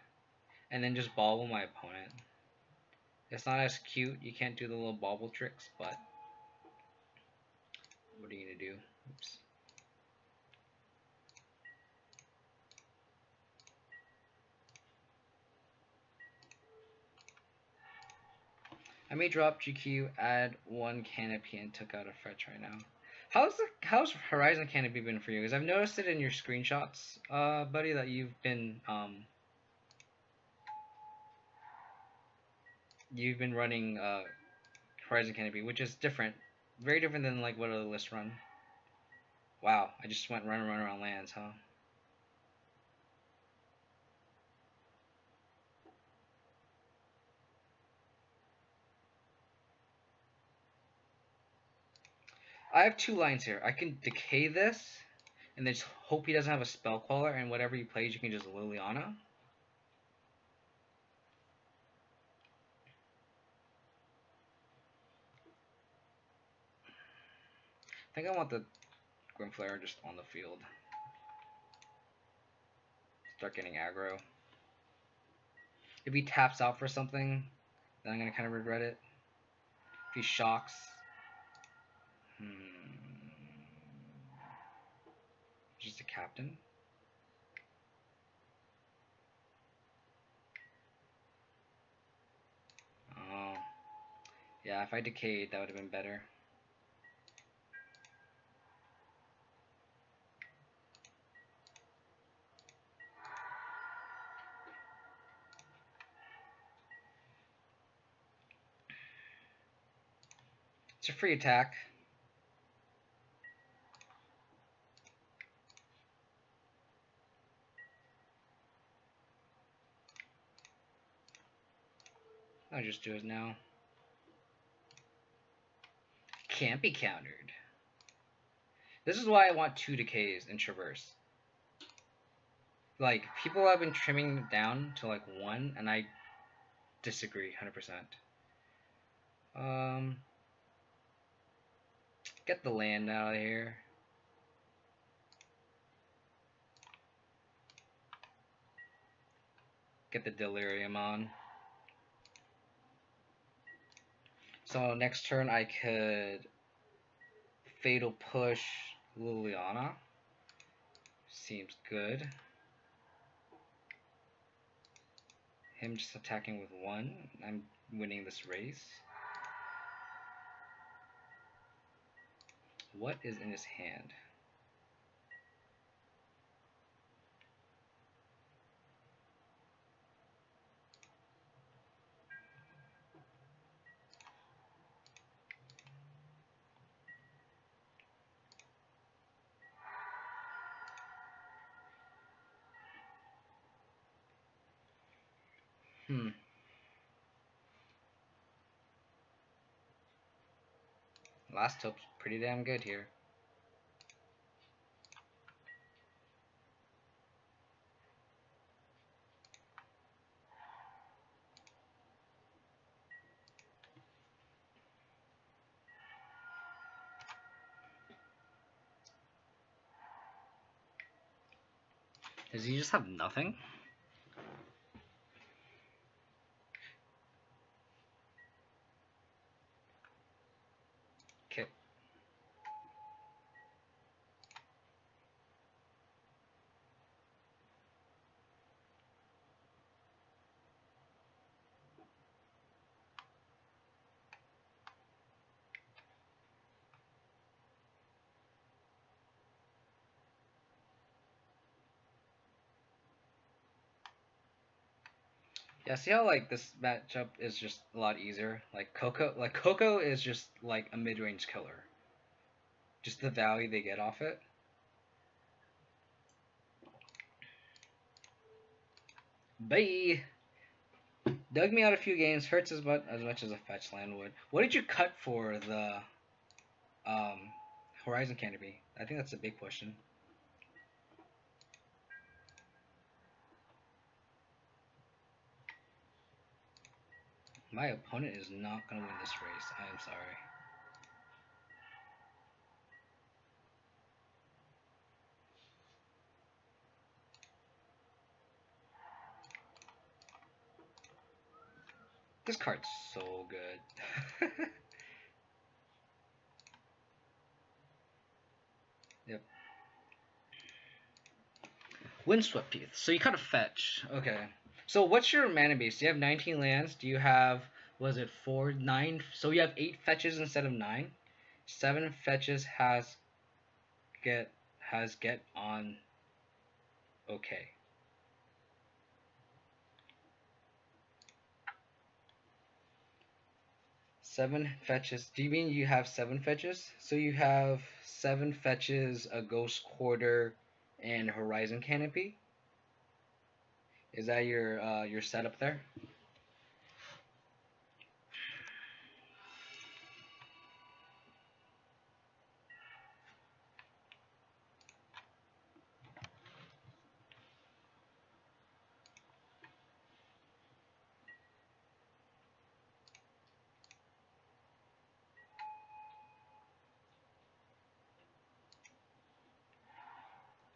and then just bobble my opponent. It's not as cute. You can't do the little bobble tricks, but what are you gonna do? Oops. I may drop GQ, add one canopy, and took out a fetch right now. How's Horizon Canopy been for you? Because I've noticed it in your screenshots, buddy, that you've been running Horizon Canopy, which is different, very different than like what other lists run. Wow, I just went run around lands, huh? I have two lines here. I can decay this, and then just hope he doesn't have a spell queller, and whatever he plays, you can just Liliana. I think I want the Grimflare just on the field. Start getting aggro. If he taps out for something, then I'm gonna kind of regret it. If he shocks, just a captain. Oh, yeah. If I decayed, that would have been better. It's a free attack. I'll just do it now. Can't be countered. This is why I want 2 decays in Traverse. Like, people have been trimming down to like 1, and I disagree 100%. Get the land out of here. Get the Delirium on. So next turn I could Fatal Push Liliana. Seems good. him just attacking with 1, I'm winning this race. What is in his hand? Last hope's pretty damn good here. Does he just have nothing? Okay. Yeah, see how like this matchup is just a lot easier? Like Coco is just like a mid-range killer. Just the value they get off it. Bye! Dug me out a few games, hurts as much as a fetch land would. What did you cut for the Horizon Canopy? I think that's a big question. My opponent is not going to win this race. I am sorry. This card's so good. Yep. Windswept Teeth. So you kind of fetch. Okay. So what's your mana base? Do you have 19 lands? Do you have, was it 4, 9? So you have 8 fetches instead of 9. 7 fetches has get on. Okay. 7 fetches. Do you mean you have 7 fetches? So you have 7 fetches, a Ghost Quarter, and Horizon Canopy? Is that your setup there?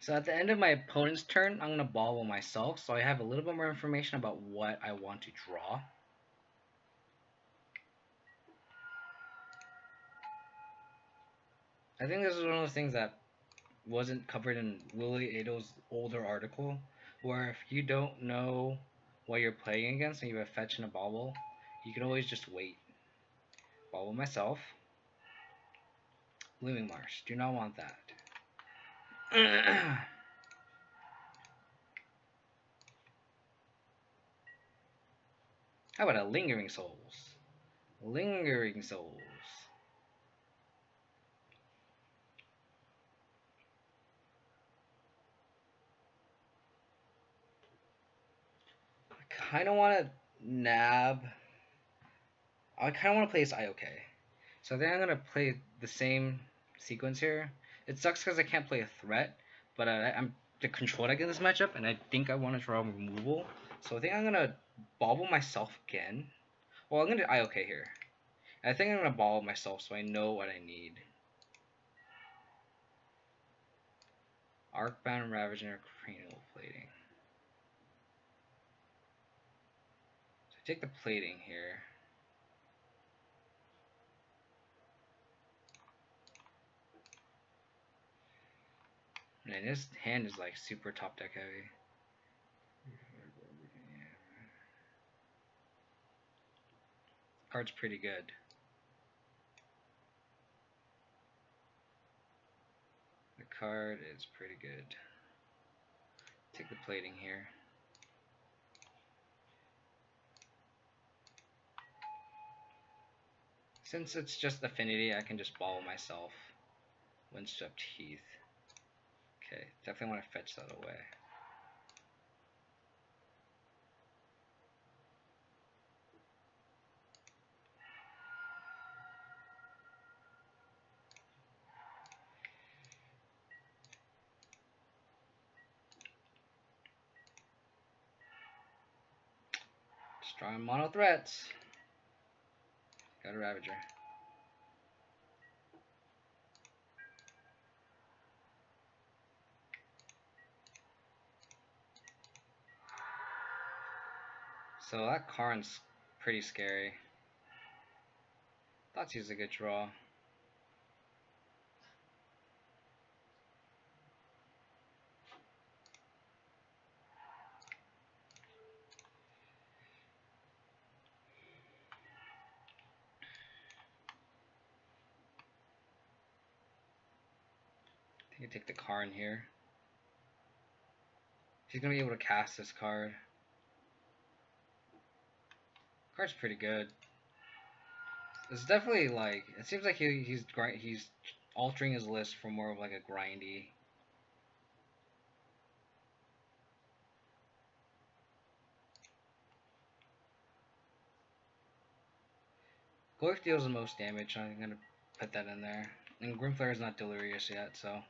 So at the end of my opponent's turn, I'm going to bobble myself, so I have a little bit more information about what I want to draw. I think this is one of those things that wasn't covered in Willie Ado's older article, where if you don't know what you're playing against and you have a fetch and a bobble, you can always just wait. Bobble myself. Blooming Marsh. Do not want that. How about a Lingering Souls? Lingering Souls. I kind of want to nab. I kind of want to play as IOK. So I think I'm going to play the same sequence here. It sucks because I can't play a threat, but I'm the control deck in this matchup, and I think I want to draw removal. So I think I'm going to bobble myself again. Well, I'm going to IOK here. I think I'm going to bobble myself so I know what I need. Arcbound, Ravager, Cranial Plating. So I take the plating here. Man, this hand is like super top deck heavy. Card's pretty good. The card is pretty good. Take the plating here. Since it's just affinity, I can just ball myself. Windswept Heath. Okay, definitely want to fetch that away. Just drawing mono threats. Got a Ravager. So that Karn's pretty scary. Thoughtseize a good draw. I think I take the Karn here. He's gonna be able to cast this card. Card's pretty good. It's definitely like, it seems like he's altering his list for more of like a grindy. Goif deals the most damage, so I'm gonna put that in there. And Grimflare is not delirious yet, so.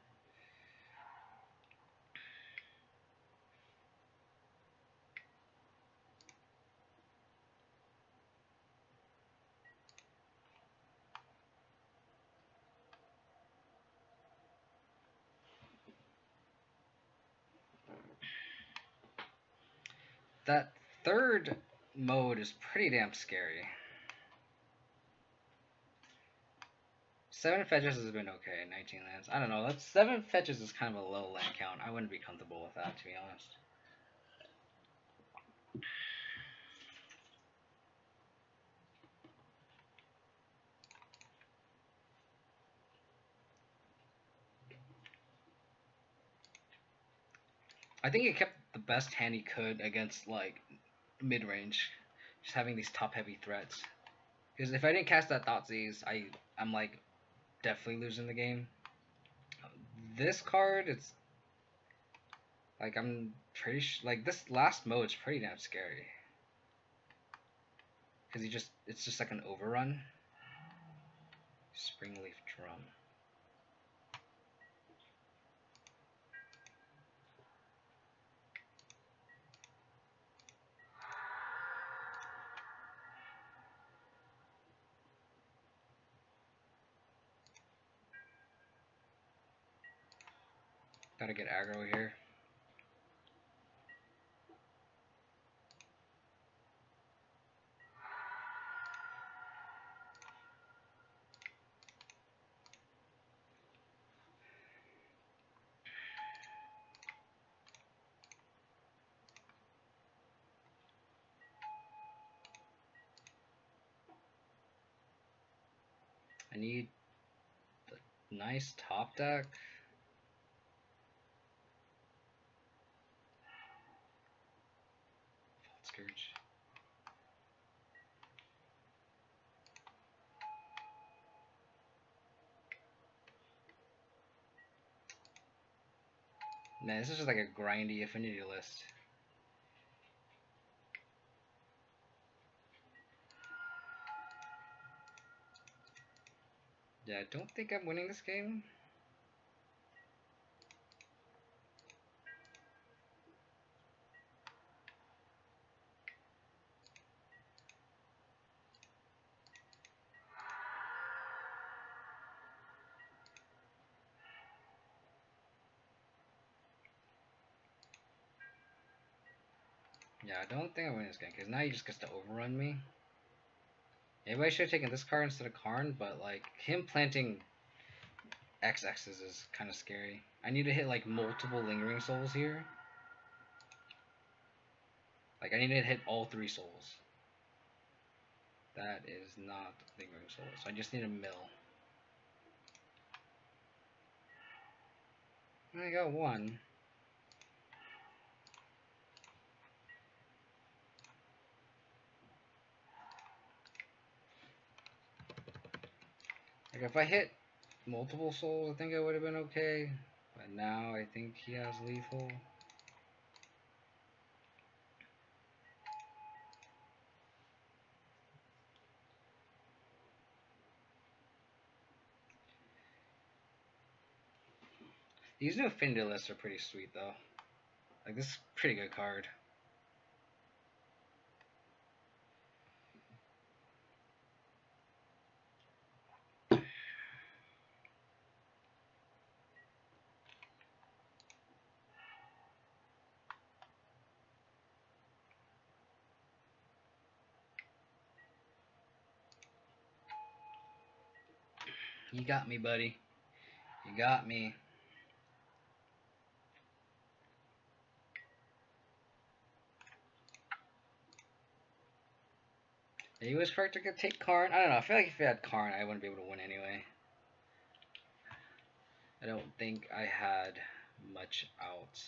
That third mode is pretty damn scary. 7 fetches has been okay, 19 lands. I don't know, that's 7 fetches is kind of a low land count. I wouldn't be comfortable with that, to be honest. I think he kept the best hand he could against like mid-range, just having these top-heavy threats. Because if I didn't cast that Thoughtseize, I'm like definitely losing the game. This card, it's like I'm pretty like this last mode is pretty damn scary. Because it's just like an overrun. Springleaf Drum. Gotta get aggro here. I need a nice top deck. Fault Scourge. Man, this is just like a grindy affinity list. Yeah, I don't think I'm winning this game. Yeah, I don't think I'm winning this game, because now he just gets to overrun me. Maybe I should have taken this card instead of Karn, but like him planting XX's is kind of scary. I need to hit like multiple Lingering Souls here. Like I need to hit all 3 souls. That is not Lingering Soul, so I just need a mill. I got one. Like if I hit multiple souls, I think I would have been okay. But now I think he has lethal. These new affinity lists are pretty sweet though. Like this is a pretty good card. You got me, buddy. You got me. He was correct to take Karn. I don't know. I feel like if he had Karn, I wouldn't be able to win anyway. I don't think I had much out.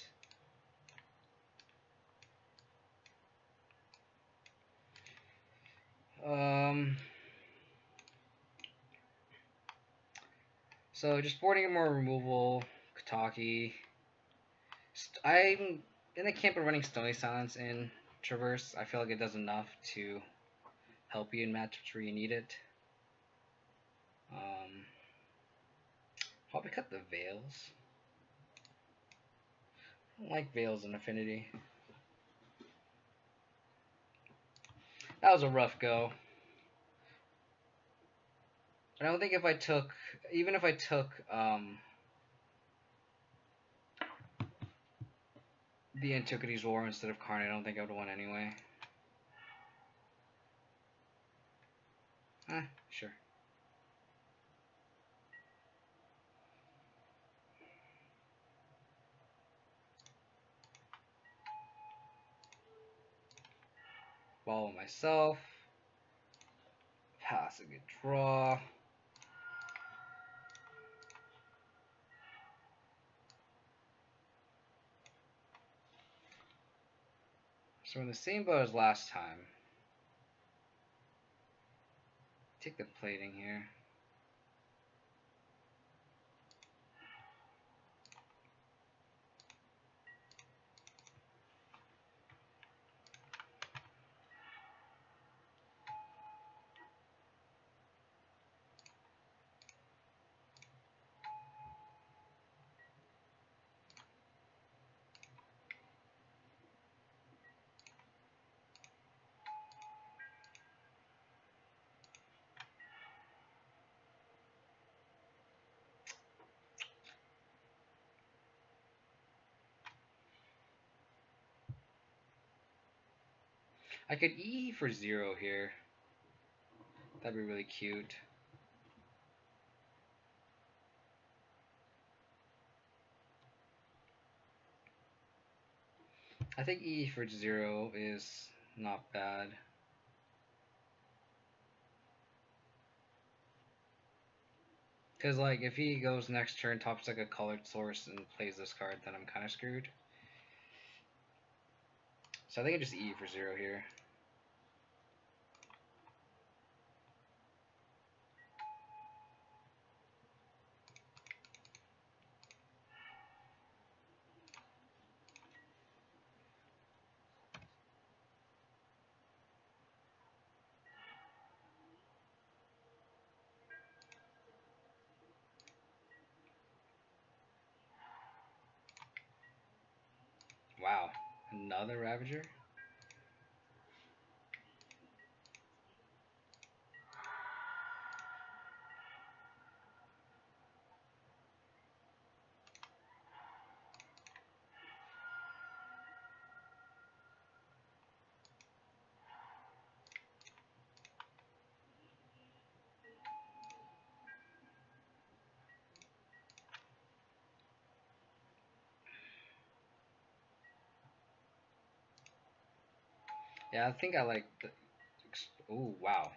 So just boarding more removal, Kataki. I'm in the camp of running Stony Silence in Traverse. I feel like it does enough to help you in matchups where you need it. Probably cut the Veils. I don't like Veils in Affinity. That was a rough go. I don't think if I took, even if I took the Antiquities War instead of Karn, I don't think I would have won anyway. Sure. Follow myself. Pass a good draw. So we're in the same boat as last time. Take the plating here. I could E for 0 here. That'd be really cute. I think E for 0 is not bad. Because, like, if he goes next turn, tops like a colored source, and plays this card, then I'm kind of screwed. So I think I just E for 0 here. Wow, another Ravager? Yeah, I think I like the... Oh, wow.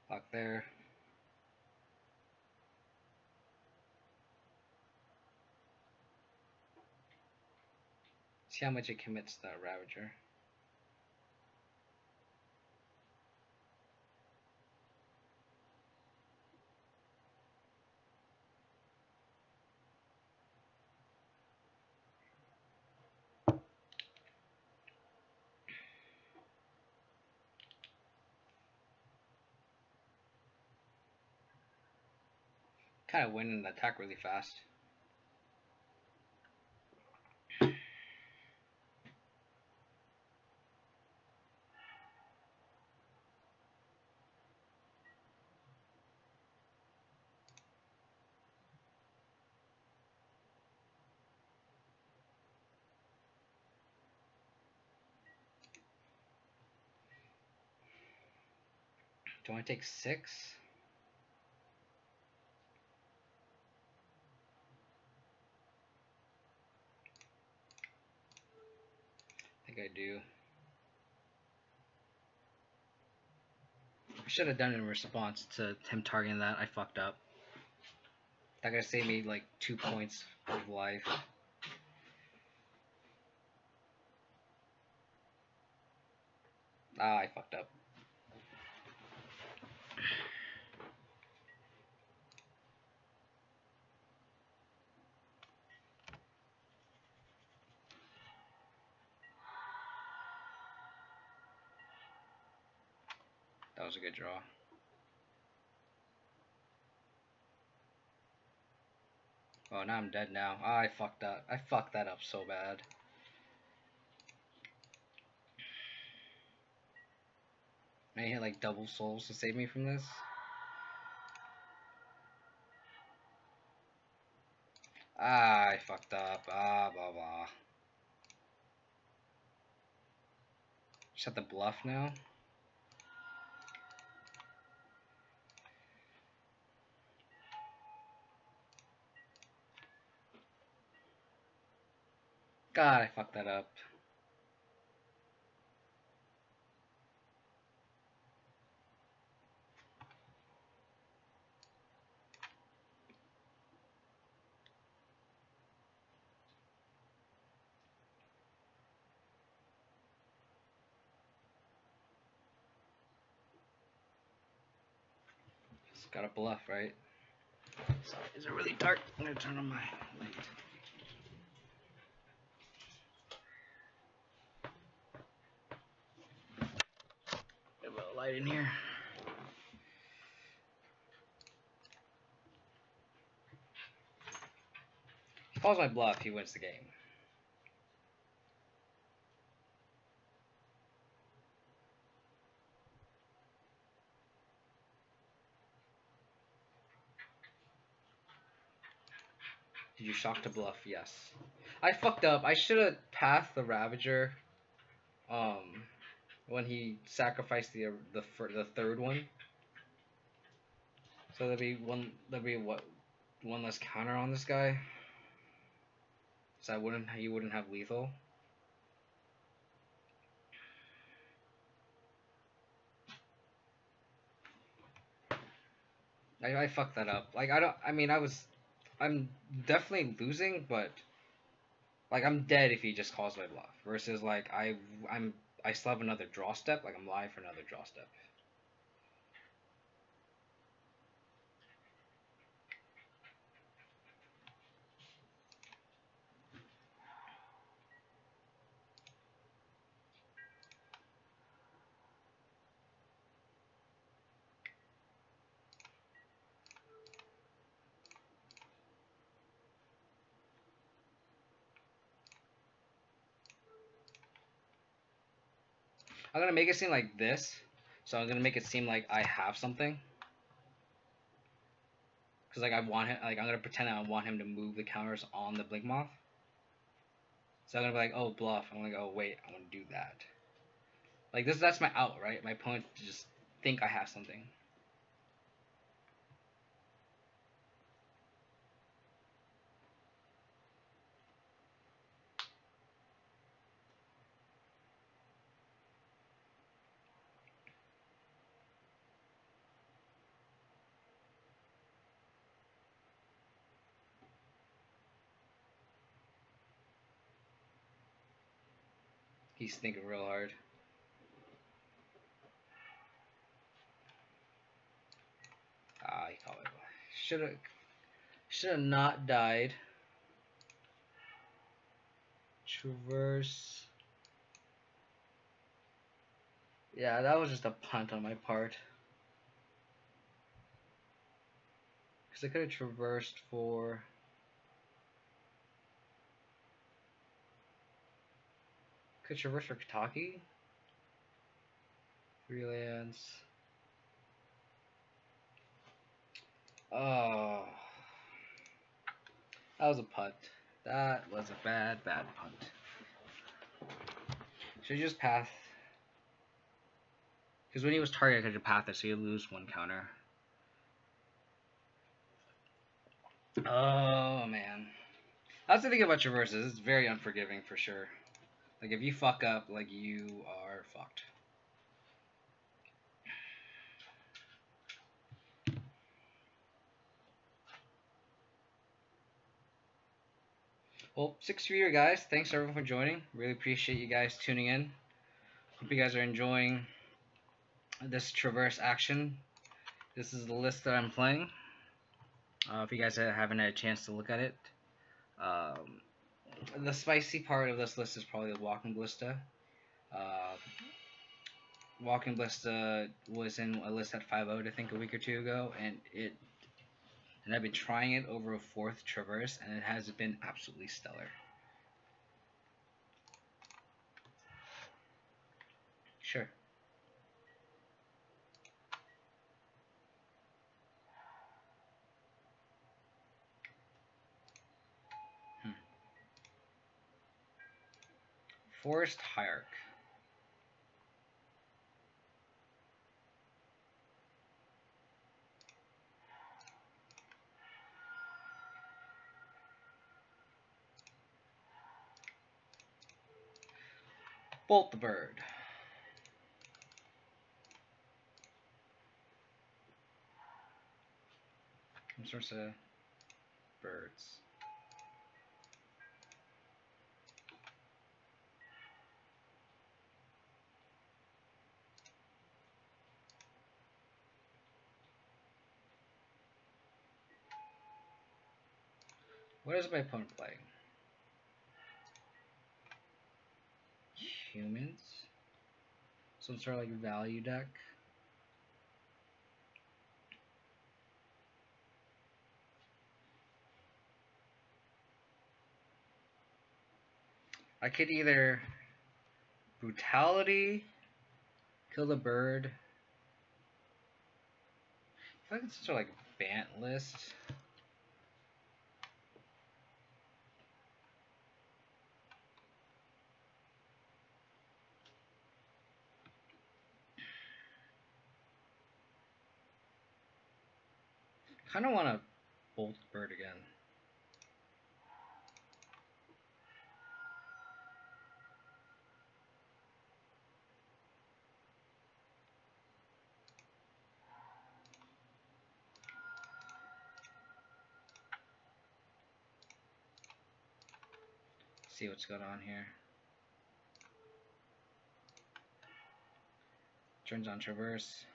Lock there. See how much it commits to that Ravager. Kind of win and attack really fast. Do I want to take 6? I think I do. I should have done it in response to him targeting that. I fucked up. That gonna save me like 2 points of life. Ah, I fucked up. That was a good draw. Oh, now I'm dead now. Ah, I fucked up. I fucked that up so bad. I hit like double souls to save me from this. Ah, I fucked up. Ah, blah blah. Just have to bluff now. God, I fucked that up. Just gotta bluff, right? Sorry, is it really dark? I'm gonna turn on my light. Get a little light in here. If he calls my bluff, he wins the game. Did you shock to bluff? Yes. I fucked up. I should have pathed the Ravager. When he sacrificed the third one. So there'd be what, one less counter on this guy. So he wouldn't have lethal. I fucked that up. Like I'm definitely losing, but like I'm dead if he just calls my bluff. Versus like I still have another draw step. Like I'm live for another draw step. I'm gonna make it seem like this. So I'm gonna make it seem like I have something. Cause like I want him, like I'm gonna pretend I want him to move the counters on the Blink Moth. So I'm gonna be like, oh bluff. I'm gonna go, wait, I want to do that. Like that's my out, right? My opponent to just think I have something. He's thinking real hard. Ah, he called it. Should have not died. Traverse. Yeah, that was just a punt on my part. Because I could have traversed for... Could traverse for Kataki? 3 lands. Oh. That was a punt. That was a bad punt. Should you just path? Because when he was targeted, I could have pathed it, so you lose 1 counter. Oh, man. That's the thing about traverses. It's very unforgiving for sure. Like, if you fuck up, like, you are fucked. Well, 6 year guys. Thanks everyone for joining. Really appreciate you guys tuning in. Hope you guys are enjoying this traverse action. This is the list that I'm playing. If you guys haven't had a chance to look at it. The spicy part of this list is probably the Walking Ballista. Walking Ballista was in a list at 5.0 I think a week or two ago, and I've been trying it over a 4th traverse, and it has been absolutely stellar. Sure. Forest Hierarch. Bolt the Bird. All sorts of birds. What is my opponent playing? Humans? Some sort of like value deck? I could either Brutality, kill the bird. I feel like it's sort of like a Bant list. Kind of want to bolt bird again. See what's going on here. Turns on traverse.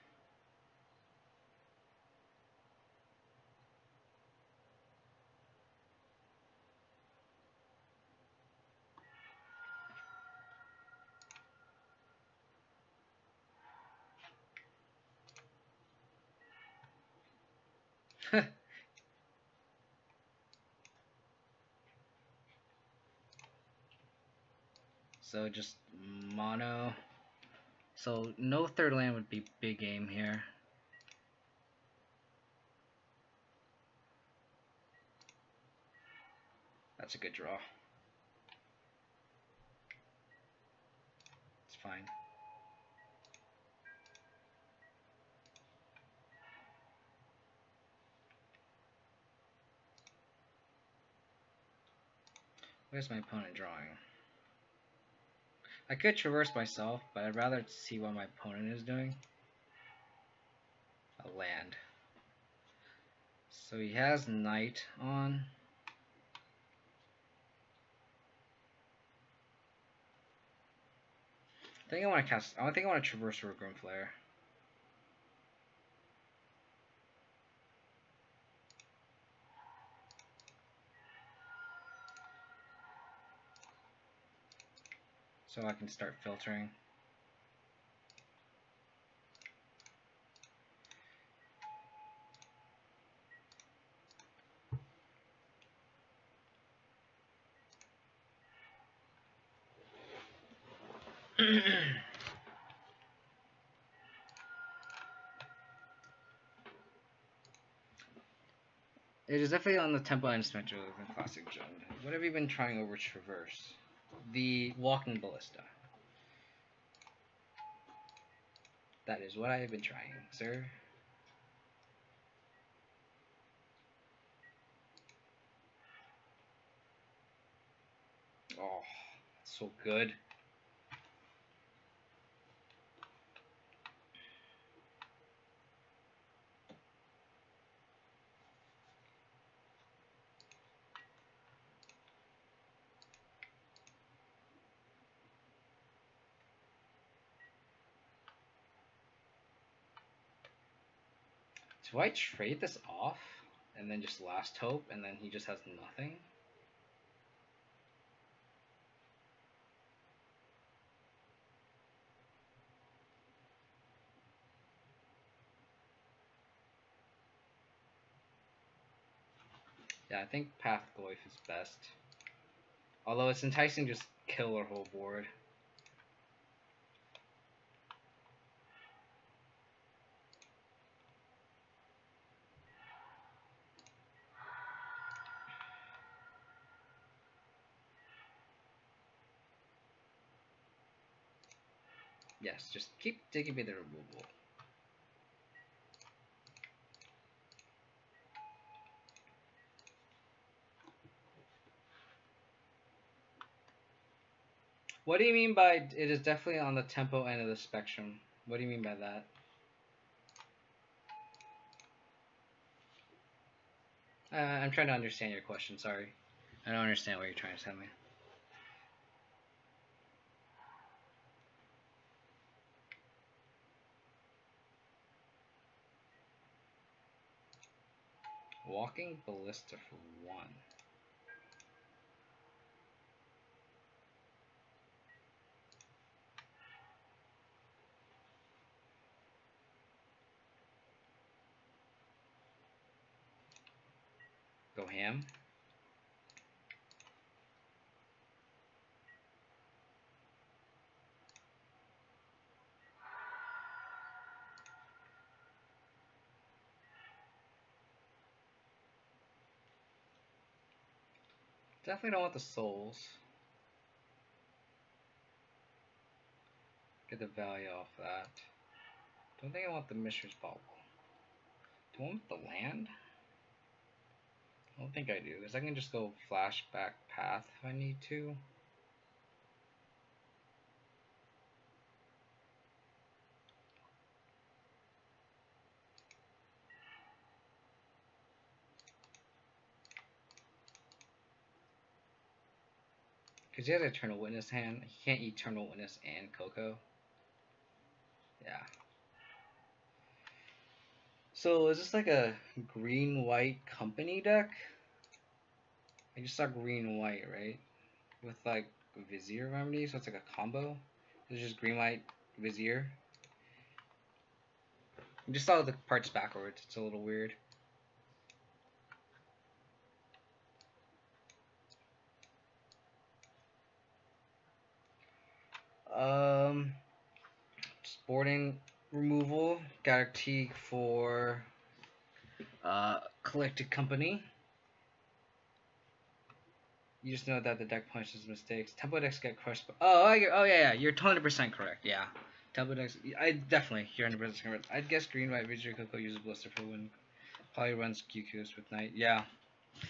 So just mono. So no 3rd land would be big game here. That's a good draw. It's fine. Where's my opponent drawing? I could traverse myself, but I'd rather see what my opponent is doing. A land. So he has Knight on. I think I want to cast. I think I want to traverse for a Grim Flare. So I can start filtering. It is definitely on the tempo and spectrum of the classic Jund. What have you been trying over Traverse? The Walking Ballista. That is what I have been trying, sir. Oh, so good. Do I trade this off and then just last hope and then he just has nothing? Yeah, I think Path Glyph is best. Although it's enticing, just kill our whole board. Yes, just keep taking me the removal. What do you mean by it is definitely on the tempo end of the spectrum? What do you mean by that? I'm trying to understand your question, sorry. I don't understand what you're trying to tell me. Walking Ballista for 1. Go ham. Definitely don't want the souls. Get the value off that. Don't think I want the Mishra's Bauble. Do I want the land? I don't think I do, because I can just go flashback path if I need to. Because he has Eternal Witness hand. He can't Eternal Witness and Coco. Yeah. So is this like a green-white company deck? I just saw green-white, right? With like Vizier Remedy, so it's like a combo. It's just green-white Vizier. I just saw the parts backwards. It's a little weird. Sporting removal. Got a Teague for Collected Company. You just know that the deck punishes mistakes. Tempo decks get crushed. Oh yeah, you're 100% correct. Yeah, tempo decks. I definitely, you're 100% correct. I'd guess green, white, Vizier, Coco uses Blister for win. Probably runs QQs with Knight. Yeah,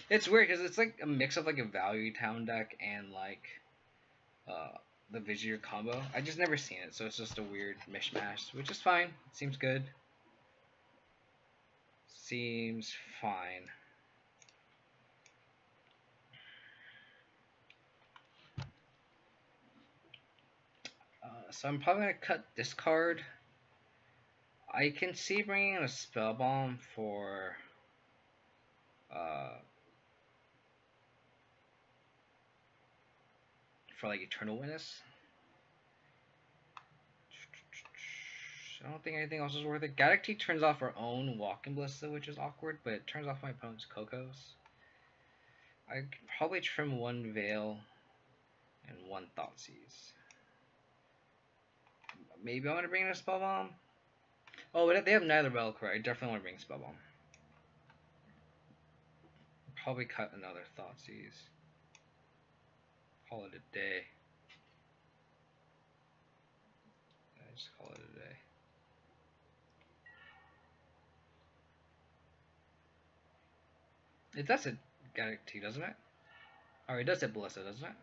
it's weird because it's like a mix of like a Value Town deck and like the Vizier combo. I just never seen it, so it's just a weird mishmash, which is fine. Seems good. Seems fine. So I'm probably gonna cut this card. I can see bringing in a spell bomb uh, for like Eternal Witness. I don't think anything else is worth it. Gaddock turns off her own Walking Ballista, which is awkward, but it turns off my opponent's Coco's. I could probably trim one Veil and one Thoughtseize. Maybe I want to bring in a Spell Bomb. Oh, but they have neither Bellicor. I definitely want to bring Spell Bomb. Probably cut another Thoughtseize. Call it a day. I just call it a day. It does hit Gaddock, doesn't it? Oh, it does hit Ballista, doesn't it?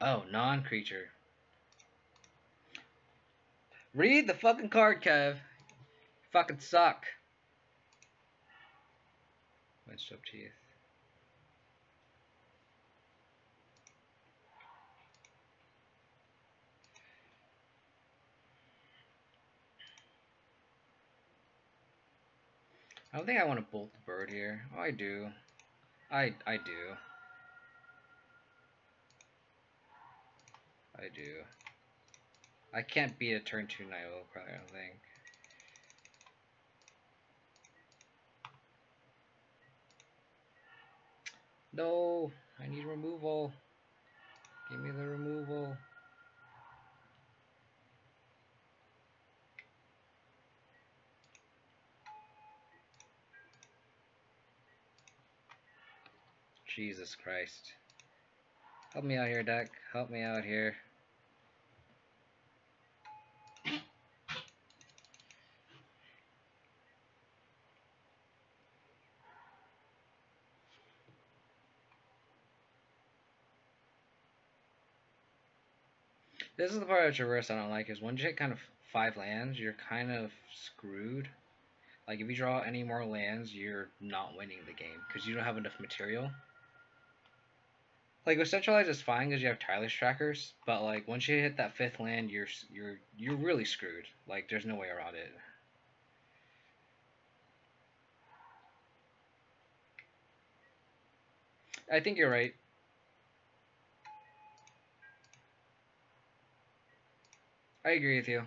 Oh, non-creature. Read the fucking card, Kev. You fucking suck. Windswept Teeth. I don't think I want to bolt the bird here. Oh, I do. I do. I do. I can't beat a turn 2 Night Cry, I don't think. No! I need removal. Give me the removal. Jesus Christ. Help me out here, deck. Help me out here. This is the part of Traverse I don't like, is once you hit kind of 5 lands, you're kind of screwed. Like, if you draw any more lands, you're not winning the game, because you don't have enough material. Like, with Centralize it's fine because you have tireless trackers, but like once you hit that 5th land, you're really screwed. Like, there's no way around it. I think you're right. I agree with you.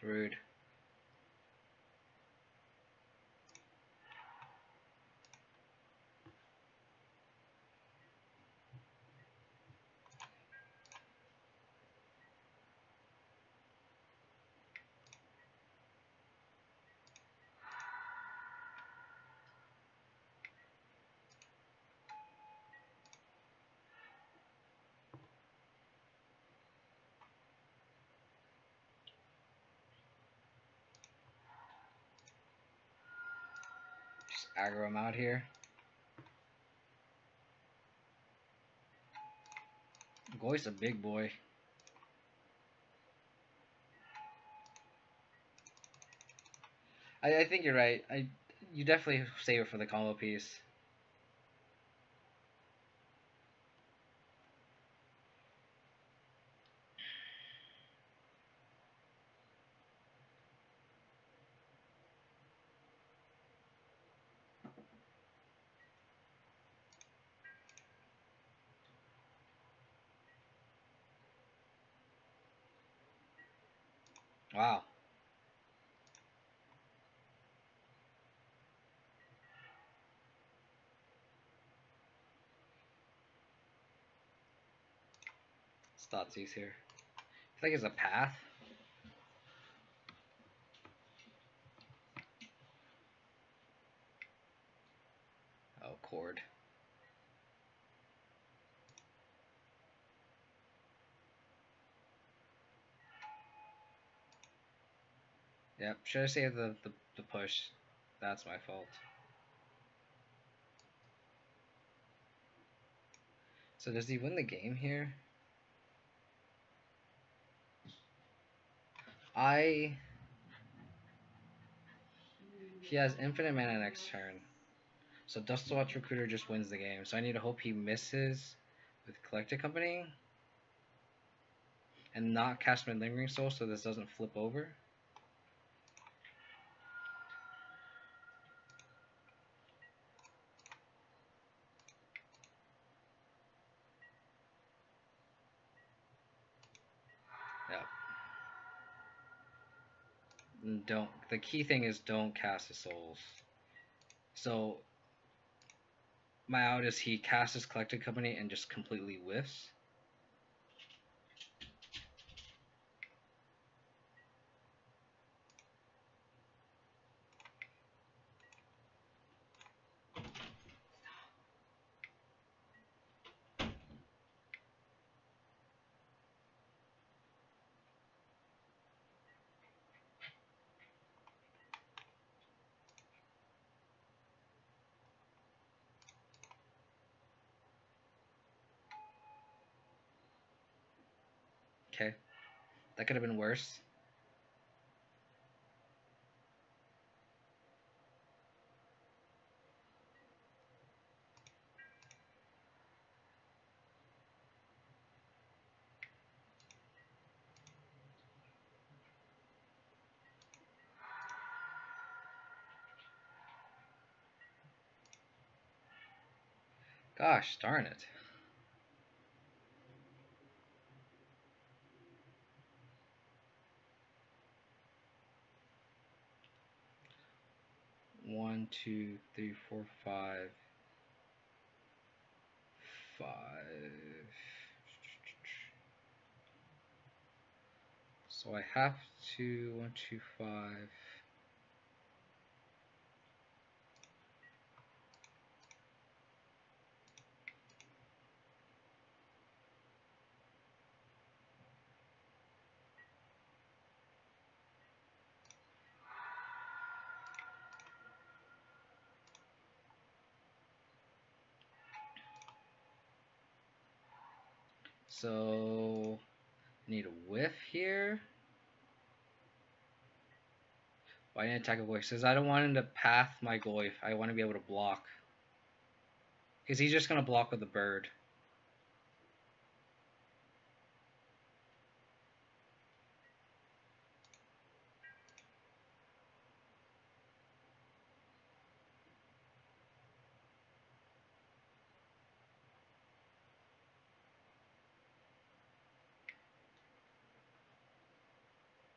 Rude. Just aggro him out here. Goy's a big boy. I think you're right. You definitely save it for the combo piece. Wow. Thoughtseize here. I feel like it's a path. cord. Yep, should I save the push? That's my fault. So does he win the game here? He has infinite mana next turn. So Dustwatch Recruiter just wins the game. So I need to hope he misses with Collected Company. And not cast my Lingering Soul so this doesn't flip over. Yep. And the key thing is don't cast the souls. So my out is he casts his Collected Company and just completely whiffs. Okay. That could have been worse. Gosh darn it. One, two, three, four, five. So I have to 1, 2, 5. So need a whiff here. Why didn't I attack a Goyf? Because I don't want him to path my Goyf. I want to be able to block. Because he's just going to block with the bird.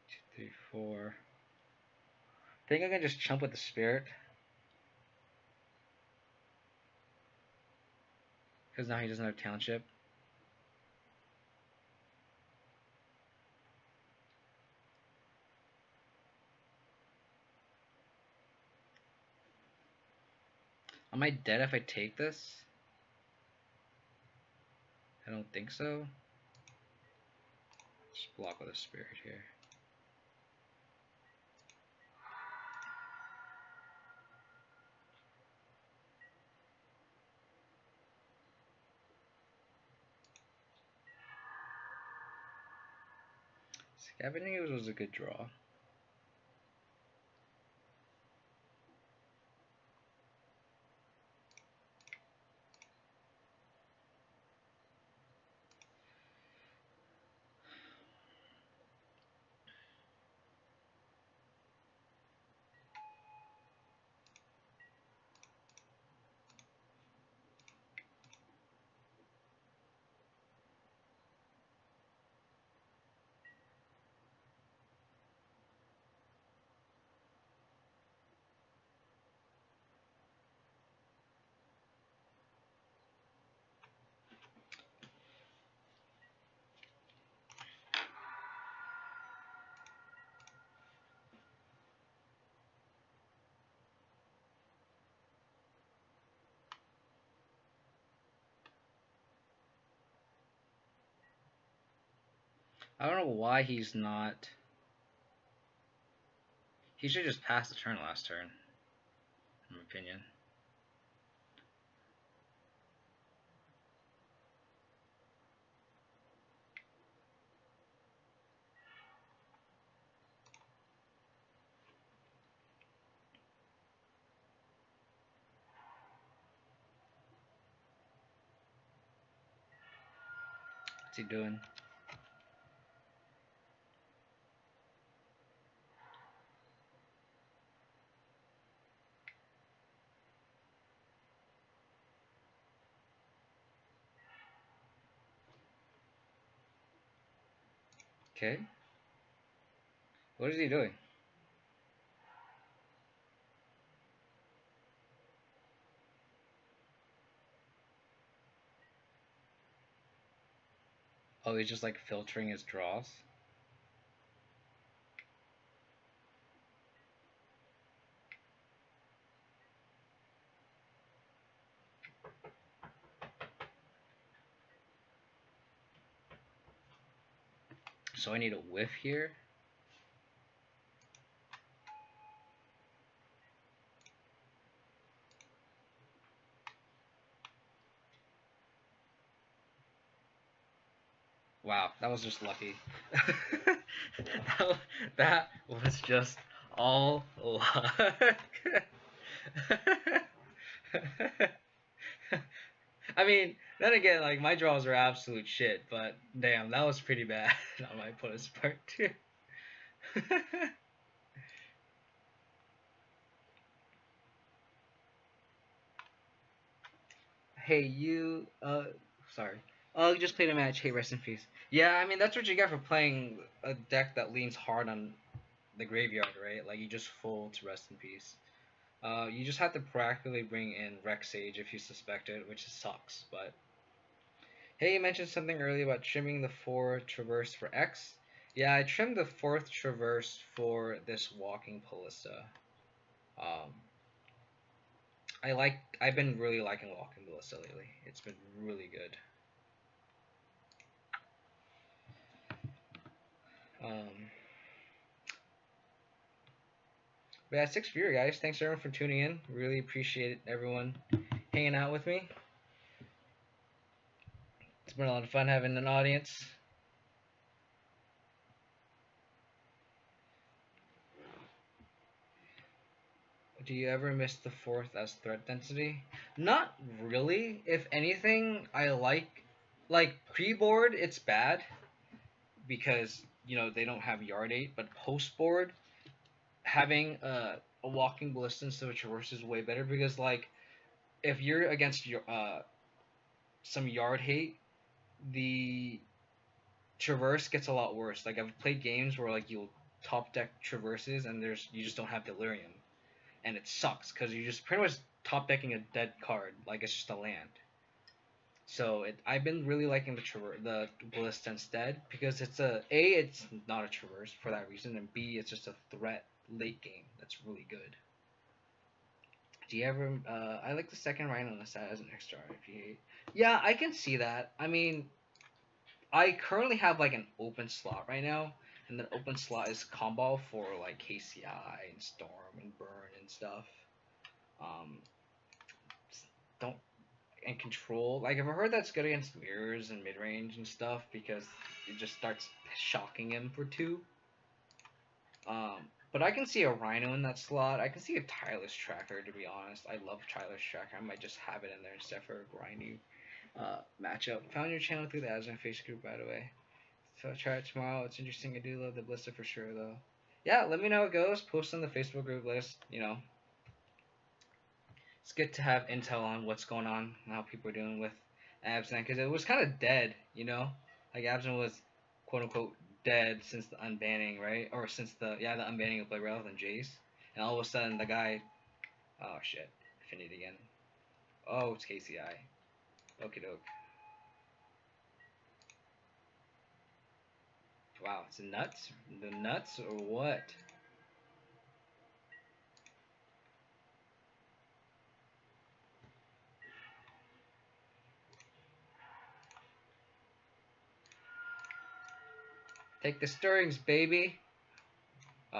Two, three, four. I think I can just chump with the spirit. Because now he doesn't have township. Am I dead if I take this? I don't think so. Just block with a spirit here. Scavenging was a good draw. I don't know why he's not. He should just pass the turn last turn, in my opinion. What's he doing? Okay. What is he doing? Oh, he's just like filtering his draws. So I need a whiff here. Wow, that was just lucky. that was just all luck. I mean, then again, like my draws are absolute shit, but damn, that was pretty bad on my opponent's part too. Hey, you, sorry. Oh, you just played a match. Hey, rest in peace. Yeah, I mean, that's what you get for playing a deck that leans hard on the graveyard, right? Like, you just fold to rest in peace. You just have to practically bring in Rex Sage if you suspect it, which sucks, but... Hey, you mentioned something earlier about trimming the 4 traverse for X. Yeah, I trimmed the 4th traverse for this Walking Ballista. Um, I've been really liking Walking Ballista lately. It's been really good. But yeah, 6 viewer guys. Thanks everyone for tuning in. Really appreciate everyone hanging out with me. It's been a lot of fun having an audience. Do you ever miss the 4th as threat density? Not really. If anything, I like pre-board it's bad because you know they don't have yard 8, but post-board having a walking ballista instead of a traverse is way better because like if you're against your some yard hate, the traverse gets a lot worse. Like I've played games where like you'll top deck traverses and you just don't have delirium, and it sucks because you just pretty much top decking a dead card like it's just a land. So I've been really liking the ballista instead because it's not a traverse for that reason, and B, it's just a threat late game that's really good. Do you ever? I like the second Rhino on the side as an extra RP8. Yeah, I can see that. I mean, I currently have like an open slot right now, and the open slot is combo for like KCI and Storm and Burn and stuff. Um, don't and control. Like I've heard that's good against mirrors and mid range and stuff because it just starts shocking him for 2. But I can see a Rhino in that slot. I can see a Tireless Tracker, to be honest. I love Tireless Tracker. I might just have it in there instead for a grindy matchup. Found your channel through the Abzan face group, by the way. So I'll try it tomorrow. It's interesting. I do love the blister for sure, though. Yeah, let me know how it goes. Post on the Facebook group list. You know, it's good to have intel on what's going on and how people are doing with Abzan because it was kind of dead. You know, like Abzan was quote unquote dead since the unbanning, right? Or since the unbanning of Blade rather than Jace, and all of a sudden the guy, oh shit, Infinite again. Oh, it's KCI. Okie doke. Wow, it's nuts. The nuts or what? Take the stirrings, baby.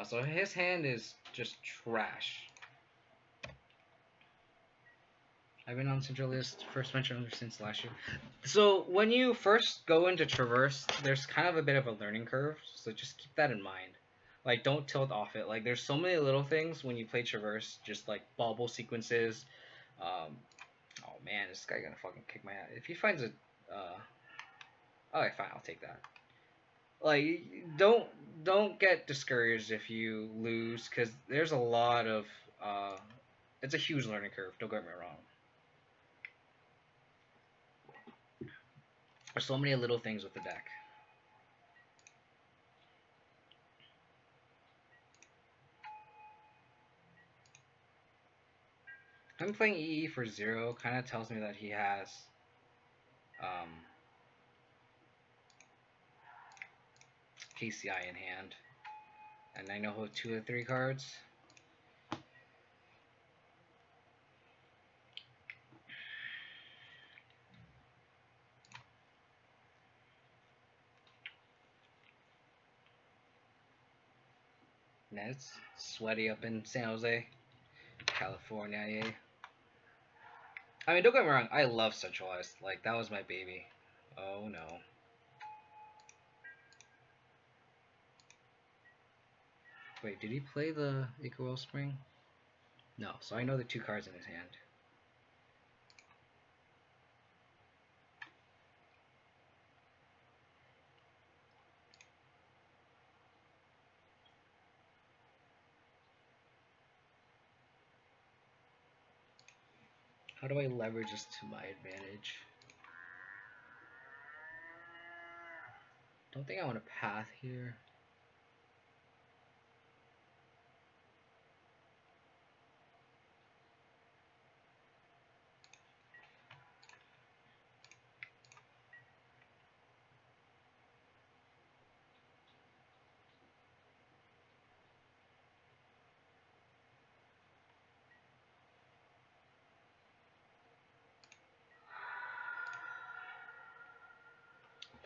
So his hand is just trash. I've been on Central List first mentioned since last year. So when you first go into Traverse, there's kind of a bit of a learning curve, so just keep that in mind. Like, don't tilt off it. Like, there's so many little things when you play Traverse, just like bauble sequences. Oh man, this guy gonna fucking kick my ass. If he finds a, okay, fine, I'll take that. Like, don't get discouraged if you lose, because there's a lot of, it's a huge learning curve. Don't get me wrong. There's so many little things with the deck. Him playing EE for 0 kind of tells me that he has KCI in hand. And I know he'll have 2 or 3 cards. And it's sweaty up in San Jose, California. Yeah. I mean, don't get me wrong, I love Centralized. Like, that was my baby. Oh no. Wait, did he play the Ico Wellspring? No, so I know the 2 cards in his hand. How do I leverage this to my advantage? Don't think I want a path here.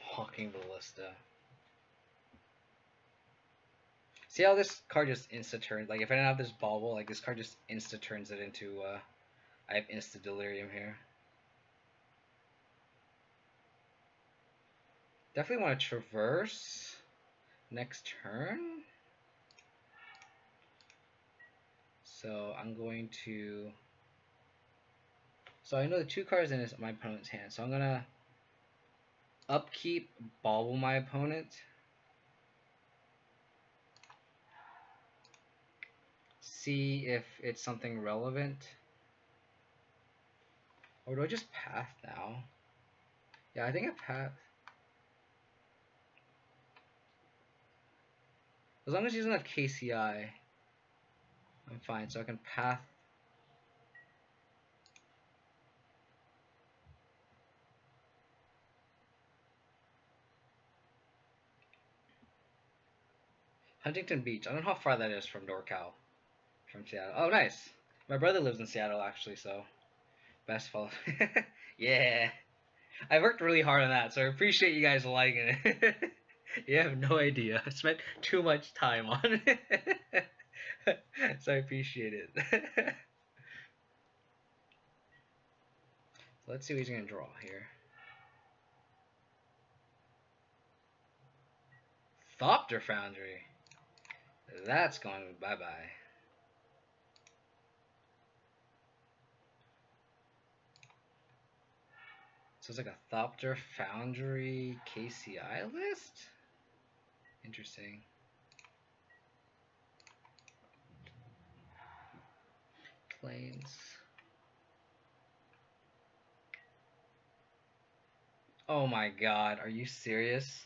Hawking Ballista. See how this card just insta turns? Like, if I didn't have this bauble, like, this card just insta turns it into, I have insta delirium here. Definitely want to traverse next turn. So I'm going to. So I know the 2 cards in my opponent's hand. So I'm gonna upkeep, bauble my opponent. See if it's something relevant. Or do I just path now? Yeah, I think I path. As long as he doesn't have KCI, I'm fine. So I can path. Huntington Beach. I don't know how far that is from NorCal. From Seattle. Oh, nice. My brother lives in Seattle, actually, so best follow. Yeah. I worked really hard on that, so I appreciate you guys liking it. You have no idea. I spent too much time on it. So I appreciate it. So let's see what he's going to draw here. Thopter Foundry. That's going bye-bye. So it's like a Thopter Foundry KCI list? Interesting. Planes. Oh my god, are you serious?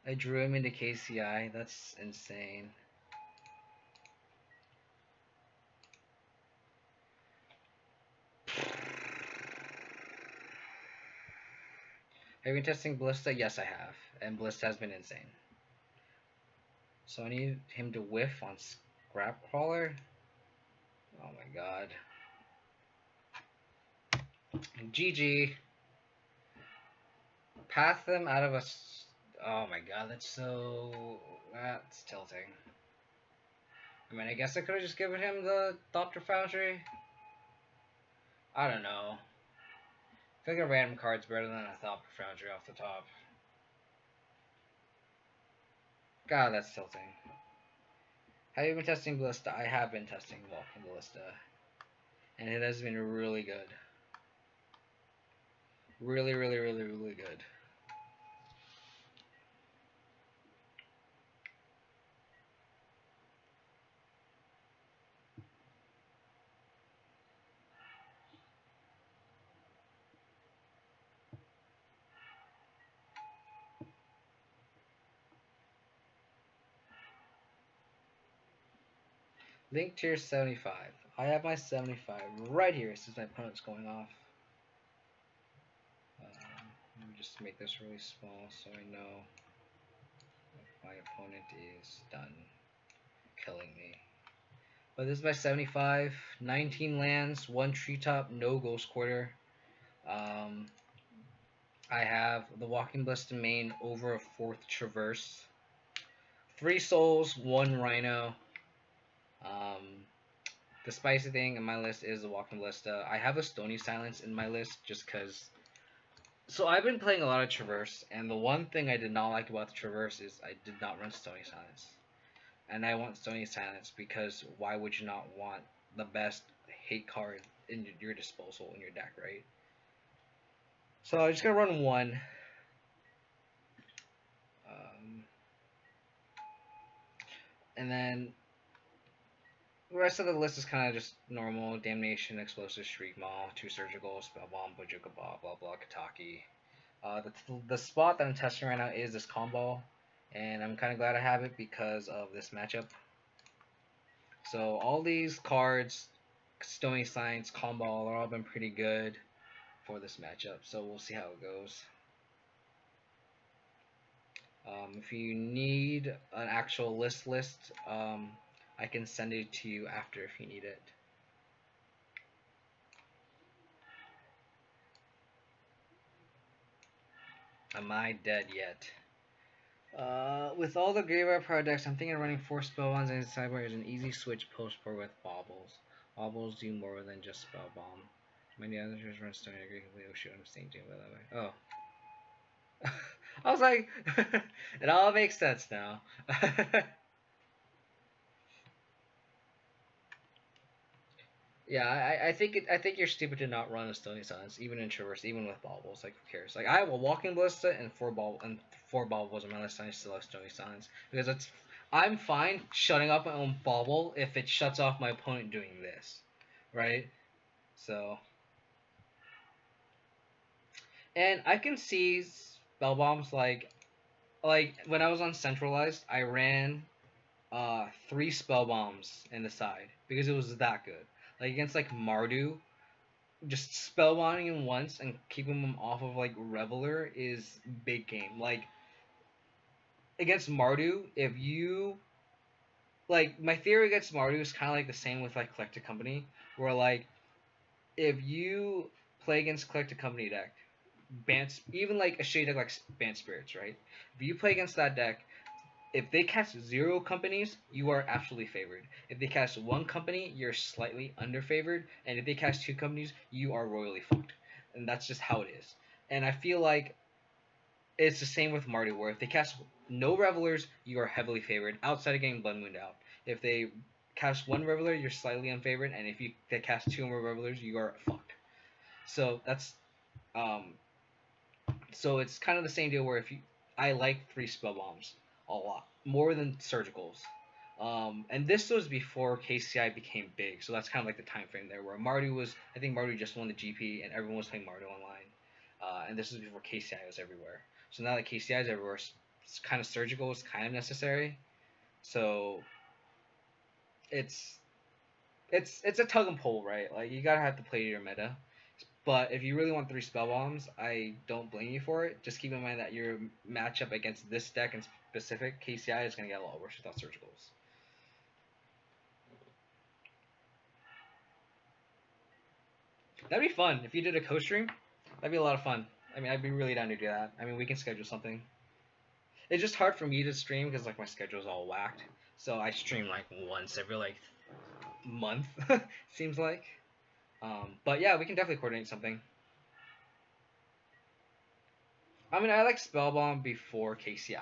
I drew him into KCI. That's insane. Have you been testing Ballista? Yes, I have. And Ballista has been insane. So I need him to whiff on Scrap Crawler. Oh my god. GG. path them out of a. Oh my god, that's tilting. I mean, I guess I could have just given him the Doctor Foundry. I don't know. I feel like a random card's better than a Doctor Foundry off the top. God, that's tilting. Have you been testing Ballista? I have been testing Walking Ballista. And it has been really good. Really, really, really, really good. Link tier 75. I have my 75 right here since my opponent's going off. Let me just make this really small so I know if my opponent is done killing me. But this is my 75. 19 lands, 1 treetop, no ghost quarter. I have the Walking Ballista main over a 4th Traverse. 3 souls, 1 rhino. The spicy thing in my list is the Walking Ballista. I have a Stony Silence in my list just because. So I've been playing a lot of Traverse, and the one thing I did not like about the Traverse is I did not run Stony Silence. And I want Stony Silence because why would you not want the best hate card in your disposal in your deck, right? So I'm just going to run 1. And then the rest of the list is kind of just normal. Damnation, Explosive, Shriek Maul, 2 Surgical, Spellbomb, Bojuka, blah, blah, blah, Kataki. The spot that I'm testing right now is this combo, and I'm kind of glad I have it because of this matchup. So all these cards, Stony Science, combo, they're all been pretty good for this matchup. So we'll see how it goes. If you need an actual list, I can send it to you after if you need it. Am I dead yet? With all the graveyard products, I'm thinking of running 4 Spellbombs and Sideboard is an easy switch post-board with Baubles. Baubles do more than just Spellbomb. Many others run Stone Agree completely. Oh shoot, I'm staying tuned by that way. Oh. I was like, it all makes sense now. Yeah, I think you're stupid to not run a Stony Silence, even in Traverse, even with Baubles. Like, who cares? Like, I have a Walking Ballista and 4 Baubles on my list, and I still have Stony Silence because I'm fine shutting off my own Bauble if it shuts off my opponent doing this, right? So, and I can see spell bombs like when I was on Centralized, I ran 3 spell bombs in the side because it was that good. Like against like Mardu, just spellbinding him once and keeping him off of like Reveler is big game. Like against Mardu, if you like my theory against Mardu is kind of like the same with like Collected Company, where like if you play against Collected Company deck, even like a shade deck like Bant Spirits, right? If you play against that deck, if they cast 0 companies, you are absolutely favored. If they cast 1 company, you're slightly underfavored. And if they cast 2 companies, you are royally fucked. And that's just how it is. And I feel like it's the same with Marty, where if they cast no Revelers, you are heavily favored, outside of getting Blood Moon out. If they cast 1 Reveler, you're slightly unfavored. And if they cast 2 more Revelers, you are fucked. So that's... So it's kind of the same deal where I like 3 spell bombs a lot more than surgicals, and this was before KCI became big, so that's kind of like the time frame there where I think Mardu just won the GP and everyone was playing Mardu online, and this was before KCI was everywhere. So now that KCI is everywhere, it's kind of surgical is kind of necessary. So it's a tug and pull, right? Like you gotta have to play your meta. But if you really want 3 spell bombs, I don't blame you for it. Just keep in mind that your matchup against this deck in specific, KCI, is going to get a lot worse without surgicals. That'd be fun if you did a co-stream. That'd be a lot of fun. I mean, I'd be really down to do that. I mean, we can schedule something. It's just hard for me to stream because like my schedule's all whacked. So I stream like once every like month, seems like. But yeah, we can definitely coordinate something. I mean, I like Spellbomb before KCI.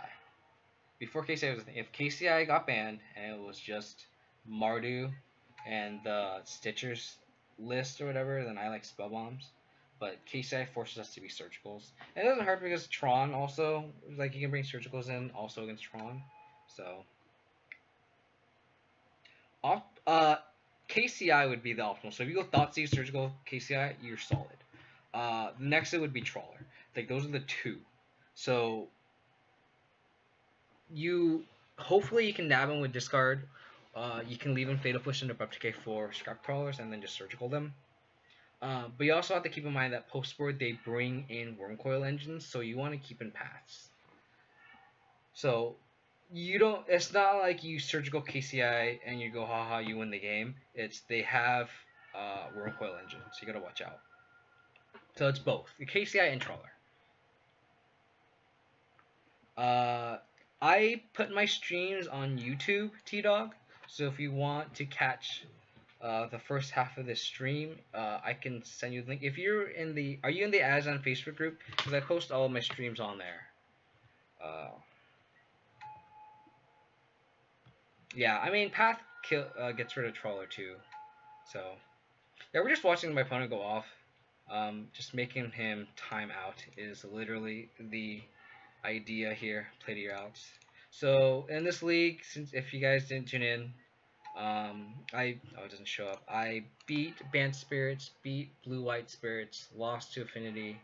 Before KCI was a thing. If KCI got banned and it was just Mardu and the Stitchers list or whatever, then I like Spellbombs. But KCI forces us to be surgicals. And it doesn't hurt because Tron also, like you can bring surgicals in also against Tron. So, KCI would be the optimal. So if you go Thoughtseize, Surgical, KCI, you're solid. Next it would be Trawler. Like those are the two. So you hopefully you can nab him with discard. You can leave him Fatal Push and Abrupt Decay for Scrap Crawlers and then just Surgical them. But you also have to keep in mind that post board they bring in Wormcoil engines, so you want to keep in paths. So you don't. It's not like you surgical KCI and you go haha you win the game. It's they have Wormcoil engines, so you gotta watch out. So it's both the KCI and Trawler. I put my streams on YouTube, T-Dog. So if you want to catch the first half of this stream, I can send you the link. If you're in the, are you in the Abzan Facebook group? Because I post all of my streams on there. Yeah, I mean, Path gets rid of Trawler too. So, yeah, we're just watching my opponent go off. Just making him time out is literally the idea here. Play to your outs. So, in this league, since if you guys didn't tune in, it doesn't show up. I beat Banned Spirits, beat Blue-White Spirits, lost to Affinity,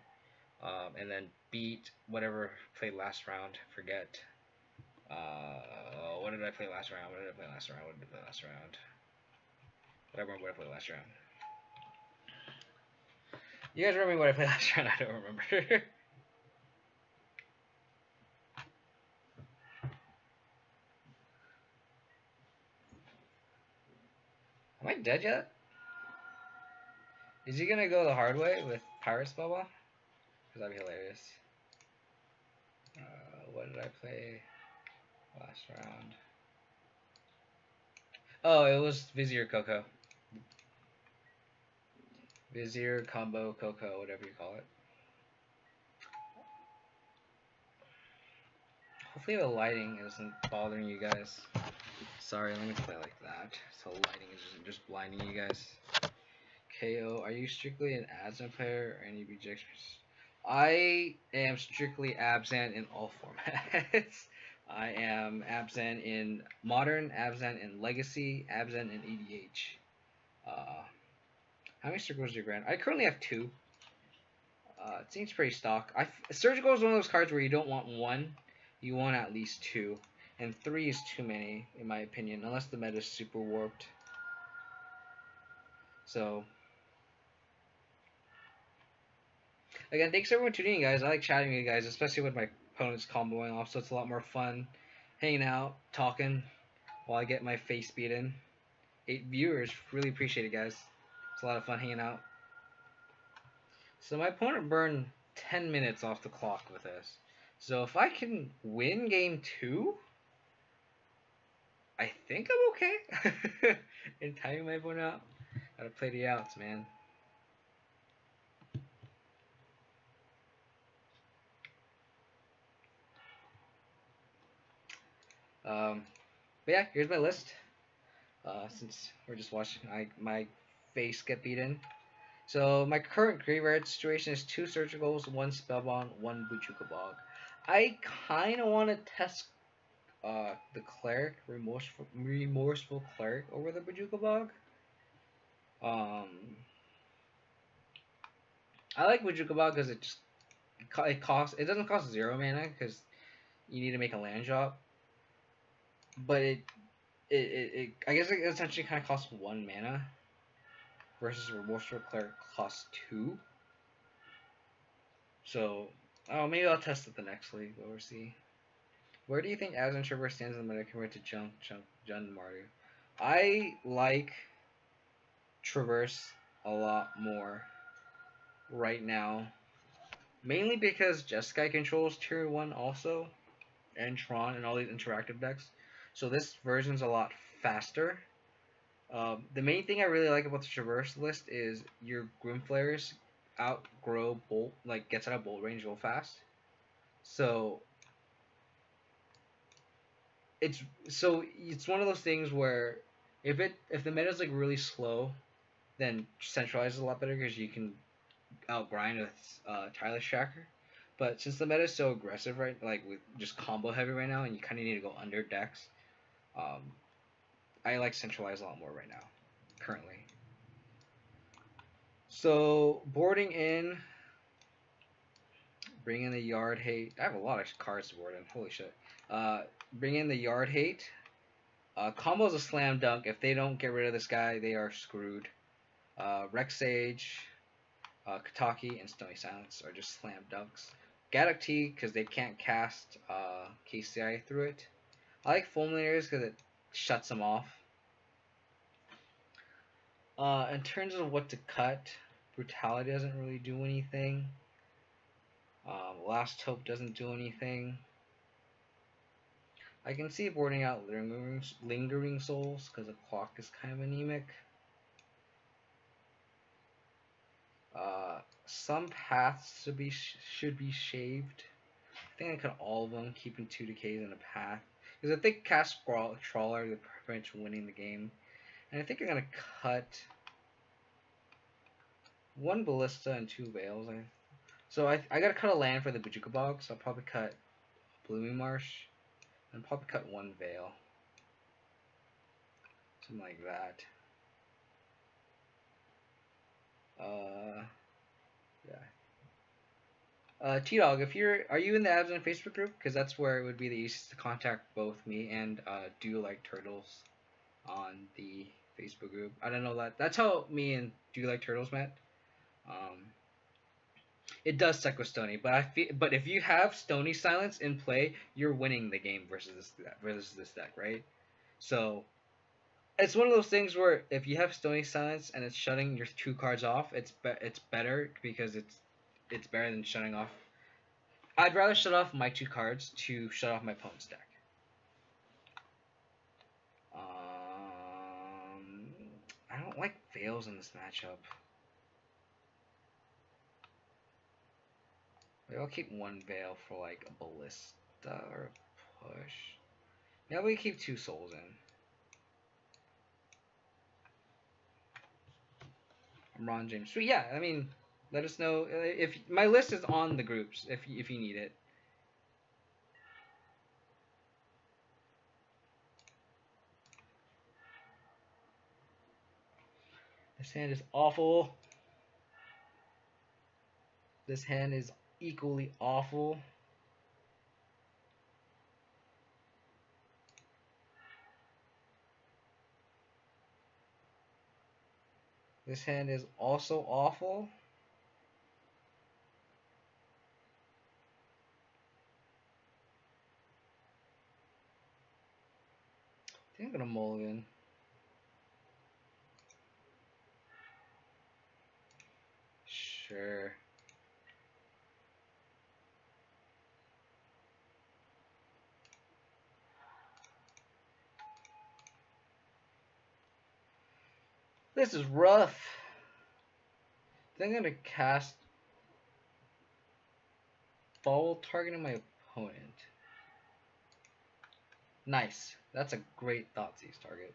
and then beat whatever played last round. Forget. What did I play last round? What did I play last round? What did I play last round? I don't remember what I played last round. You guys remember what I played last round? I don't remember. Am I dead yet? Is he gonna go the hard way with Pirate Spellball? Because that'd be hilarious. What did I play last round? Oh, it was Vizier Coco. Vizier, Combo, Coco, whatever you call it. Hopefully the lighting isn't bothering you guys. Sorry, let me play like that. So lighting is just blinding you guys. KO, are you strictly an Abzan player or any BGX? I am strictly Abzan in all formats. I am Abzan in Modern, Abzan in Legacy, Abzan in EDH. How many circles do you grant? I currently have 2. It seems pretty stock. Surgical is one of those cards where you don't want 1. You want at least 2. And 3 is too many, in my opinion, unless the meta is super warped. So, again, thanks everyone for tuning in, guys. I like chatting with you guys, especially with my opponents comboing off, so it's a lot more fun hanging out, talking, while I get my face beaten. 8 viewers, really appreciate it, guys. It's a lot of fun hanging out. So my opponent burned 10 minutes off the clock with this. So if I can win game 2, I think I'm okay. In timing my opponent out. Gotta play the outs, man. But yeah, here's my list. Since we're just watching my face get beaten. So my current graveyard situation is 2 surgicals, 1 spellbomb, 1 Bojuka Bog. I kind of want to test the cleric, remorseful cleric over the Bojuka Bog. I like Bojuka Bog because it doesn't cost 0 mana because you need to make a land drop. But I guess it essentially kind of costs 1 mana versus Remorseful Cleric costs 2. So, maybe I'll test it the next league. We'll see. Where do you think Abzan Traverse stands in the meta compared to Jun and Mardu? I like Traverse a lot more right now Mainly because Jeskai controls tier 1 also, and Tron and all these interactive decks. So this version's a lot faster. The main thing I really like about the Traverse list is your Grimflares outgrow Bolt, like gets out of Bolt range real fast. So it's it's one of those things where if the meta's like really slow, then Centralize is a lot better because you can outgrind with Tireless Tracker. But since the meta is so aggressive, right, like with just combo heavy right now, and you kind of need to go under decks, um, I like Centralize a lot more right now, currently. So boarding in, bring in the Yard Hate. I have a lot of cards to board in. Holy shit. Bring in the Yard Hate. Combo's a slam dunk. If they don't get rid of this guy, they are screwed. Rex Sage, Kataki, and Stony Silence are just slam dunks. Gaddock T, because they can't cast KCI through it. I like Fulminators because it shuts them off. In terms of what to cut, Brutality doesn't really do anything. Last Hope doesn't do anything. I can see boarding out Lingering Souls because the clock is kind of anemic. Some paths should be shaved. I think I cut all of them, keeping 2 decays in a path. Because I think cast Trawler to prevent winning the game. And I think I'm going to cut 1 Ballista and 2 Veils. So I got to cut a land for the Bajuka Bog, so I'll probably cut Blooming Marsh. And probably cut 1 Veil. Something like that. Yeah. T-Dog, are you in the Abzan Facebook group? Because that's where it would be the easiest to contact both me and Do You Like Turtles on the Facebook group. I don't know that. That's how me and Do You Like Turtles met. It does suck with Stony, but if you have Stony Silence in play, you're winning the game versus this deck, right? So it's one of those things where if you have Stony Silence and it's shutting your 2 cards off, it's better because it's better than shutting off. I'd rather shut off my 2 cards to shut off my opponent's deck. I don't like Veils in this matchup. Maybe I'll keep 1 Veil for like a Ballista or a push. Yeah, we keep 2 Souls in. I'm Ron James. Sweet, yeah. I mean, let us know if my list is on the groups if you need it. This hand is awful. This hand is equally awful. This hand is also awful. I think I'm gonna mulligan. Sure. This is rough. I think I'm gonna cast Fall targeting my opponent. Nice. That's a great Thoughtseize target.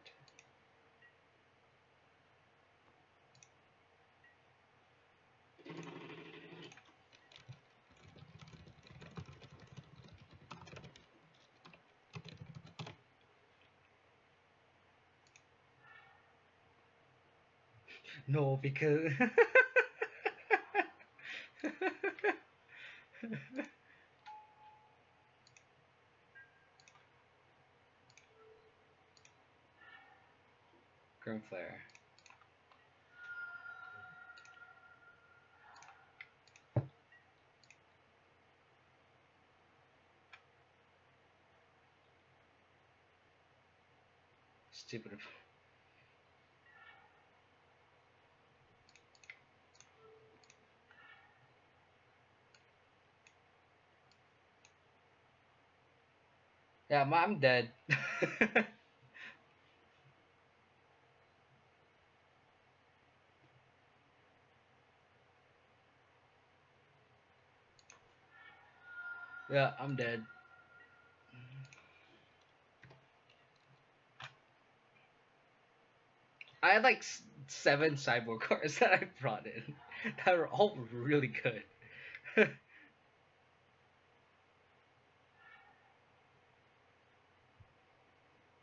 No, because Grimflare. Stupid. Yeah, I'm dead. Yeah, I'm dead. I had like 7 cyborg cars that I brought in that were all really good.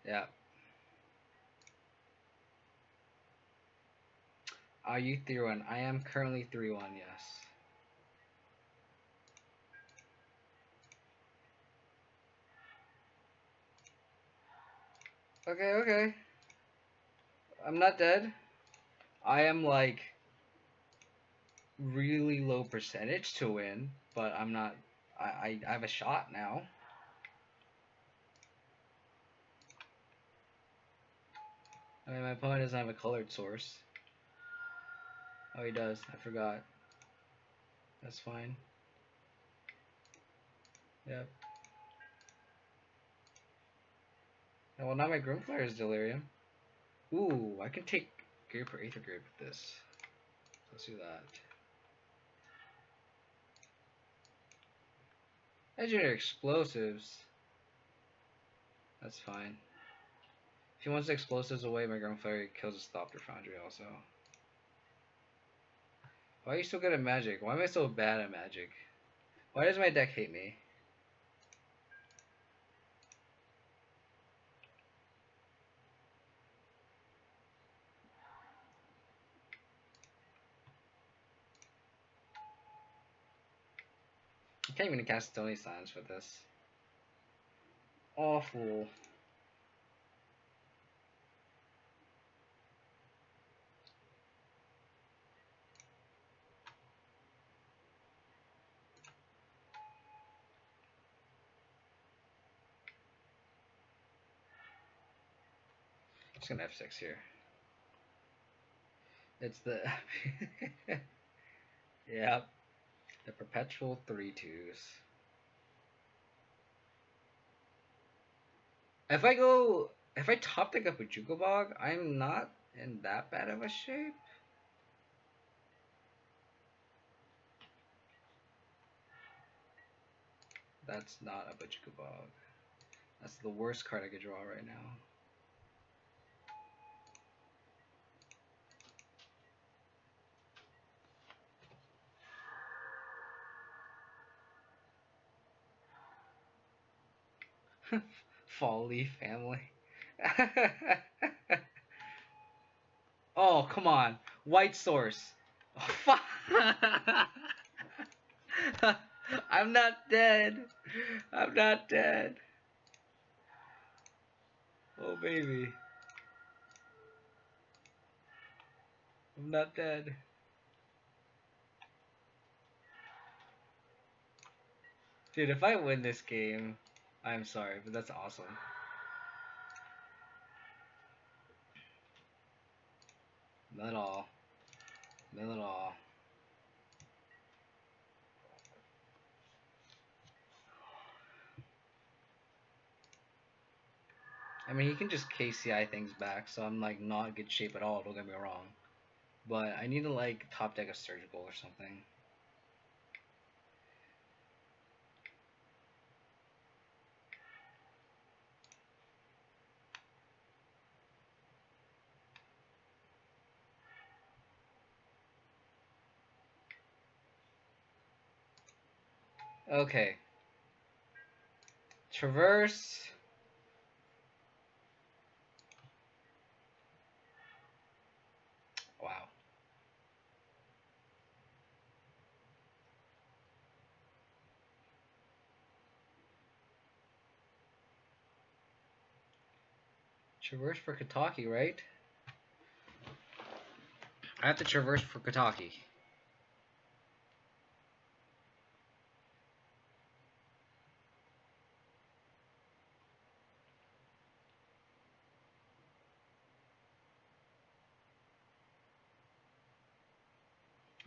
Yeah. Are you 3-1? I am currently 3-1, yes. Okay, okay. I'm not dead. I am like really low percentage to win, but I'm not. I have a shot now. I mean, my opponent doesn't have a colored source. Oh, he does. I forgot. That's fine. Yep. Oh, well, now my Grimflare is Delirium. Ooh, I can take Grape or Aether Grape with this. Let's do that. Legendary explosives. That's fine. If he wants the explosives away, my Grimflare kills a Thopter Foundry also. Why are you so good at magic? Why am I so bad at magic? Why does my deck hate me? I can't even cast Stony Silence with this. Awful. Just gonna F6 here. It's the yep, the perpetual 3/2s. If I top deck up with Jukobog, I'm not in that bad of a shape. That's not a Jukobog. That's the worst card I could draw right now. Fall Leaf family. Oh, come on. White source. Oh, fuck. I'm not dead. I'm not dead. Oh, baby. I'm not dead. Dude, if I win this game, I'm sorry, but that's awesome. Not at all. Not at all. I mean, he can just KCI things back, so I'm like not in good shape at all, don't get me wrong. But I need to like top deck a surgical or something. Okay. Traverse. Wow. Traverse for Kataki, right? I have to traverse for Kataki.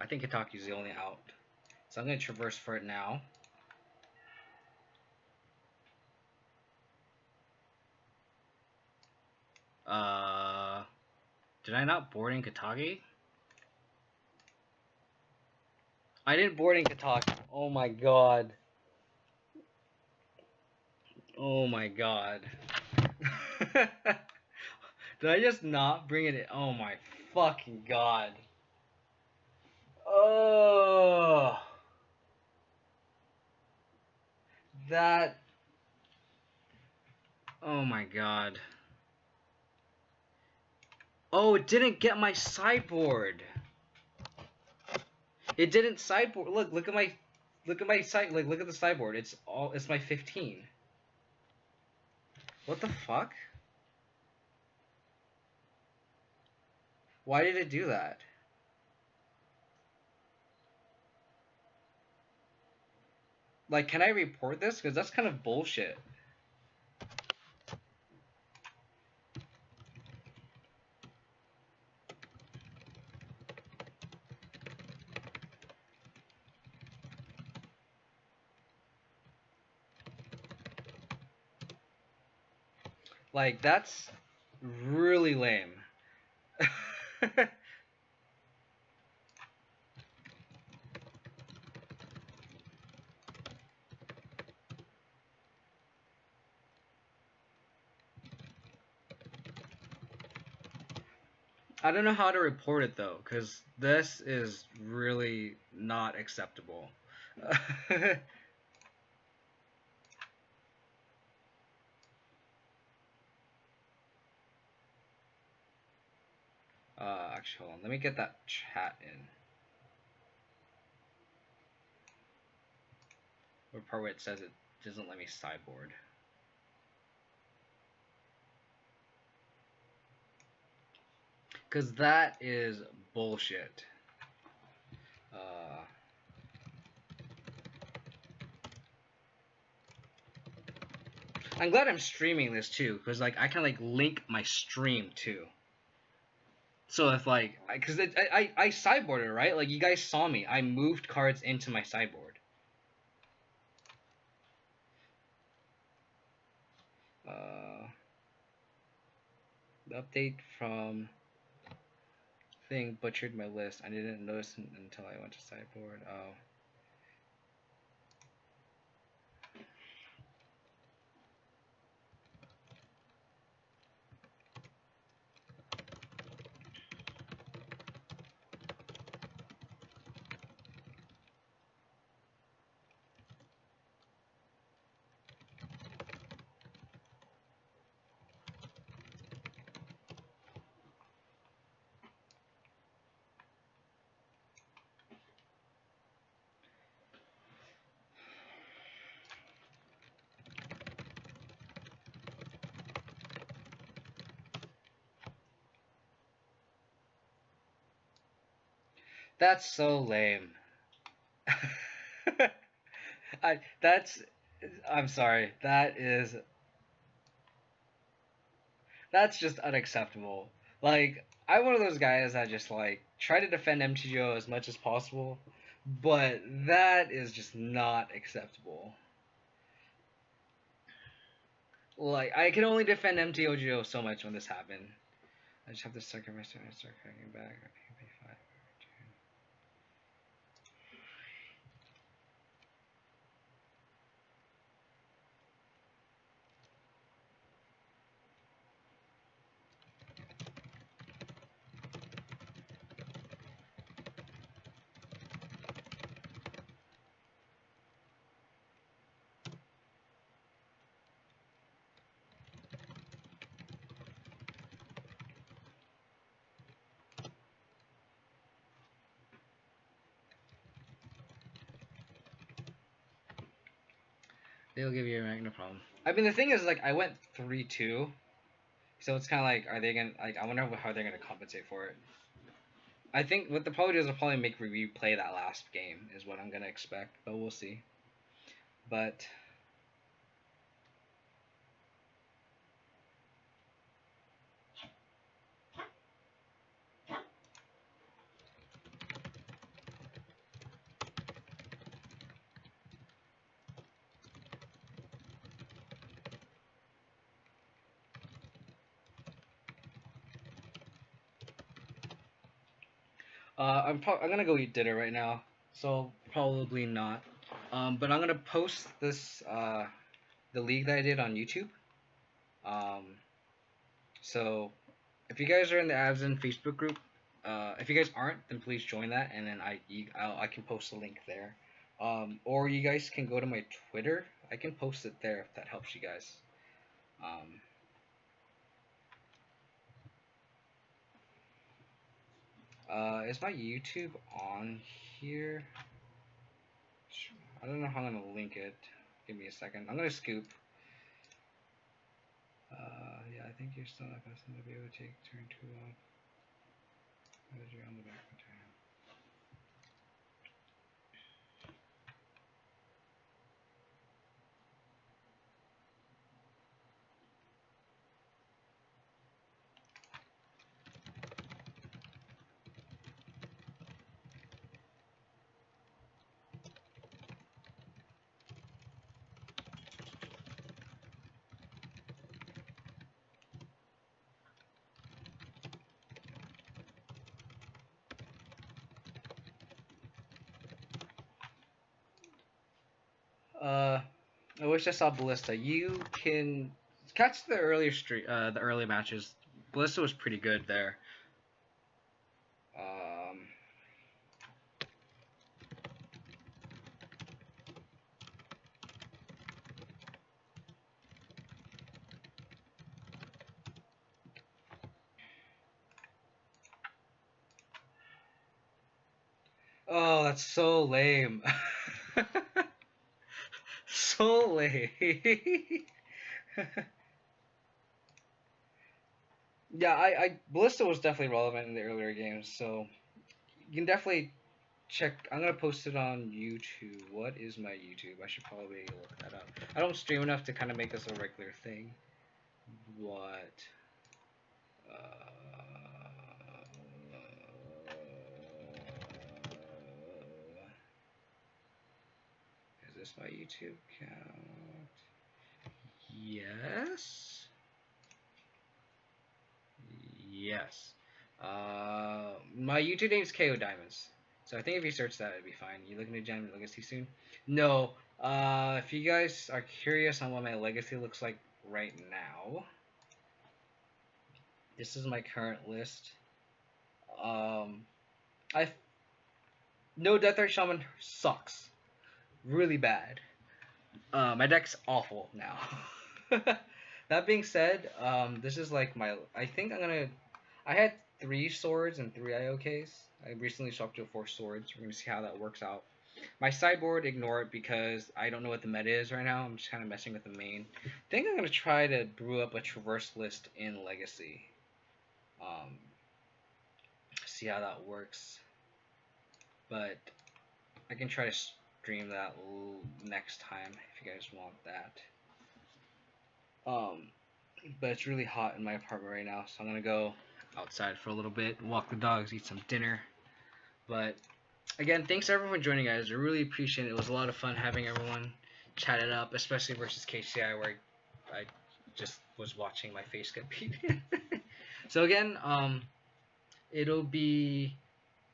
I think Kataki's the only out. So I'm going to traverse for it now. Did I not board in Katagi? I didn't board in Katagi. Oh my god. Oh my god. Did I just not bring it in? Oh my fucking god. Oh. That. Oh my god. Oh, it didn't get my sideboard. It didn't sideboard. Look at my side. Like, look at the sideboard. It's my 15. What the fuck? Why did it do that? Like, can I report this? Because that's kind of bullshit. Like, that's really lame. I don't know how to report it though, because this is really not acceptable. Actually, hold on. Let me get that chat in. What part where it says it doesn't let me sideboard. Because that is bullshit. I'm glad I'm streaming this too, because like I can like link my stream too. So if like, because I sideboarded, right? Like you guys saw me. I moved cards into my sideboard. The update from thing butchered my list. I didn't notice until I went to sideboard. Oh. That's so lame. I'm sorry. That's just unacceptable. Like, I'm one of those guys that just like try to defend MTGO as much as possible, but that is just not acceptable. Like, I can only defend MTGO so much when this happened. I just have to sacrifice and start cracking back. They'll give you a rank, no problem. I mean, the thing is, like, I went 3-2, so it's kind of like, are they gonna, like, I wonder how they're gonna compensate for it. I think what they'll probably do is they'll probably make me replay that last game, is what I'm gonna expect, but we'll see. But I'm gonna go eat dinner right now, so probably not. But I'm gonna post this the league that I did on YouTube. Um, so if you guys are in the Abzan Facebook group, if you guys aren't, then please join that, and then I can post a link there. Or you guys can go to my Twitter. I can post it there if that helps you guys. Um, is my YouTube on here? I don't know how I'm gonna link it. Give me a second. I'm gonna scoop. Yeah, I think you're still not accustomed to be able to take turn 2 off. As you're on the back of turn. I wish I saw Ballista. You can catch the earlier the early matches. Ballista was pretty good there. Um, oh, that's so lame. So lame. Yeah, Ballista was definitely relevant in the earlier games, so you can definitely check. I'm gonna post it on YouTube. What is my YouTube? I should probably look that up. I don't stream enough to kind of make this a regular thing. What? Is this my YouTube account? Yes. Yes. My YouTube name is KO Diamonds. So I think if you search that, it'd be fine. You looking to gem legacy soon? No. If you guys are curious on what my legacy looks like right now, this is my current list. I no Death Ray Shaman sucks, really bad. My deck's awful now. That being said, this is like my. I think I'm gonna. I had 3 swords and 3 IOKs. I recently swapped to 4 swords. We're gonna see how that works out. My sideboard, ignore it because I don't know what the meta is right now. I'm just kind of messing with the main. I think I'm gonna try to brew up a traverse list in Legacy. See how that works. But I can try to stream that next time if you guys want that. But it's really hot in my apartment right now, so I'm gonna go outside for a little bit, walk the dogs, eat some dinner. But again, thanks everyone for joining, guys. I really appreciate it. It was a lot of fun having everyone chat it up, especially versus KCI, where I just was watching my face get beat. So again, it'll be.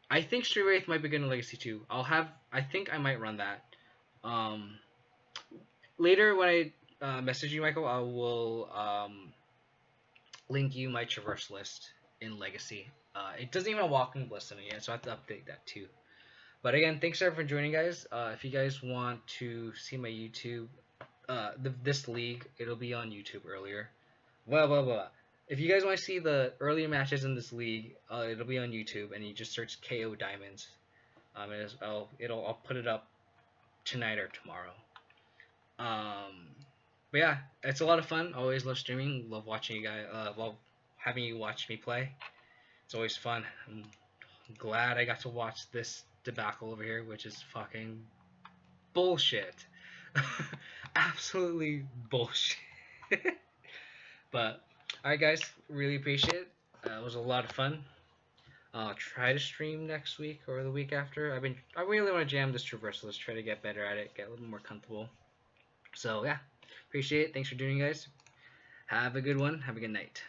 I think Street Wraith might be good in Legacy 2. I think I might run that. Later when I message you, Michael, I will link you my Traverse list in Legacy. It doesn't even have Walking Bliss in it yet, so I have to update that too. But again, thanks everyone for joining, guys. If you guys want to see my YouTube, this league, it'll be on YouTube earlier. Well. If you guys want to see the earlier matches in this league, it'll be on YouTube, and you just search KO Diamonds. I'll put it up tonight or tomorrow. But yeah, it's a lot of fun. Always love streaming. Love watching you guys. Love having you watch me play. It's always fun. I'm glad I got to watch this debacle over here, which is fucking bullshit. Absolutely bullshit. But alright, guys, really appreciate it. It was a lot of fun. I'll try to stream next week or the week after. I really want to jam this traverse. Let's try to get better at it, get a little more comfortable. So yeah, appreciate it. Thanks for doing, guys. Have a good one. Have a good night.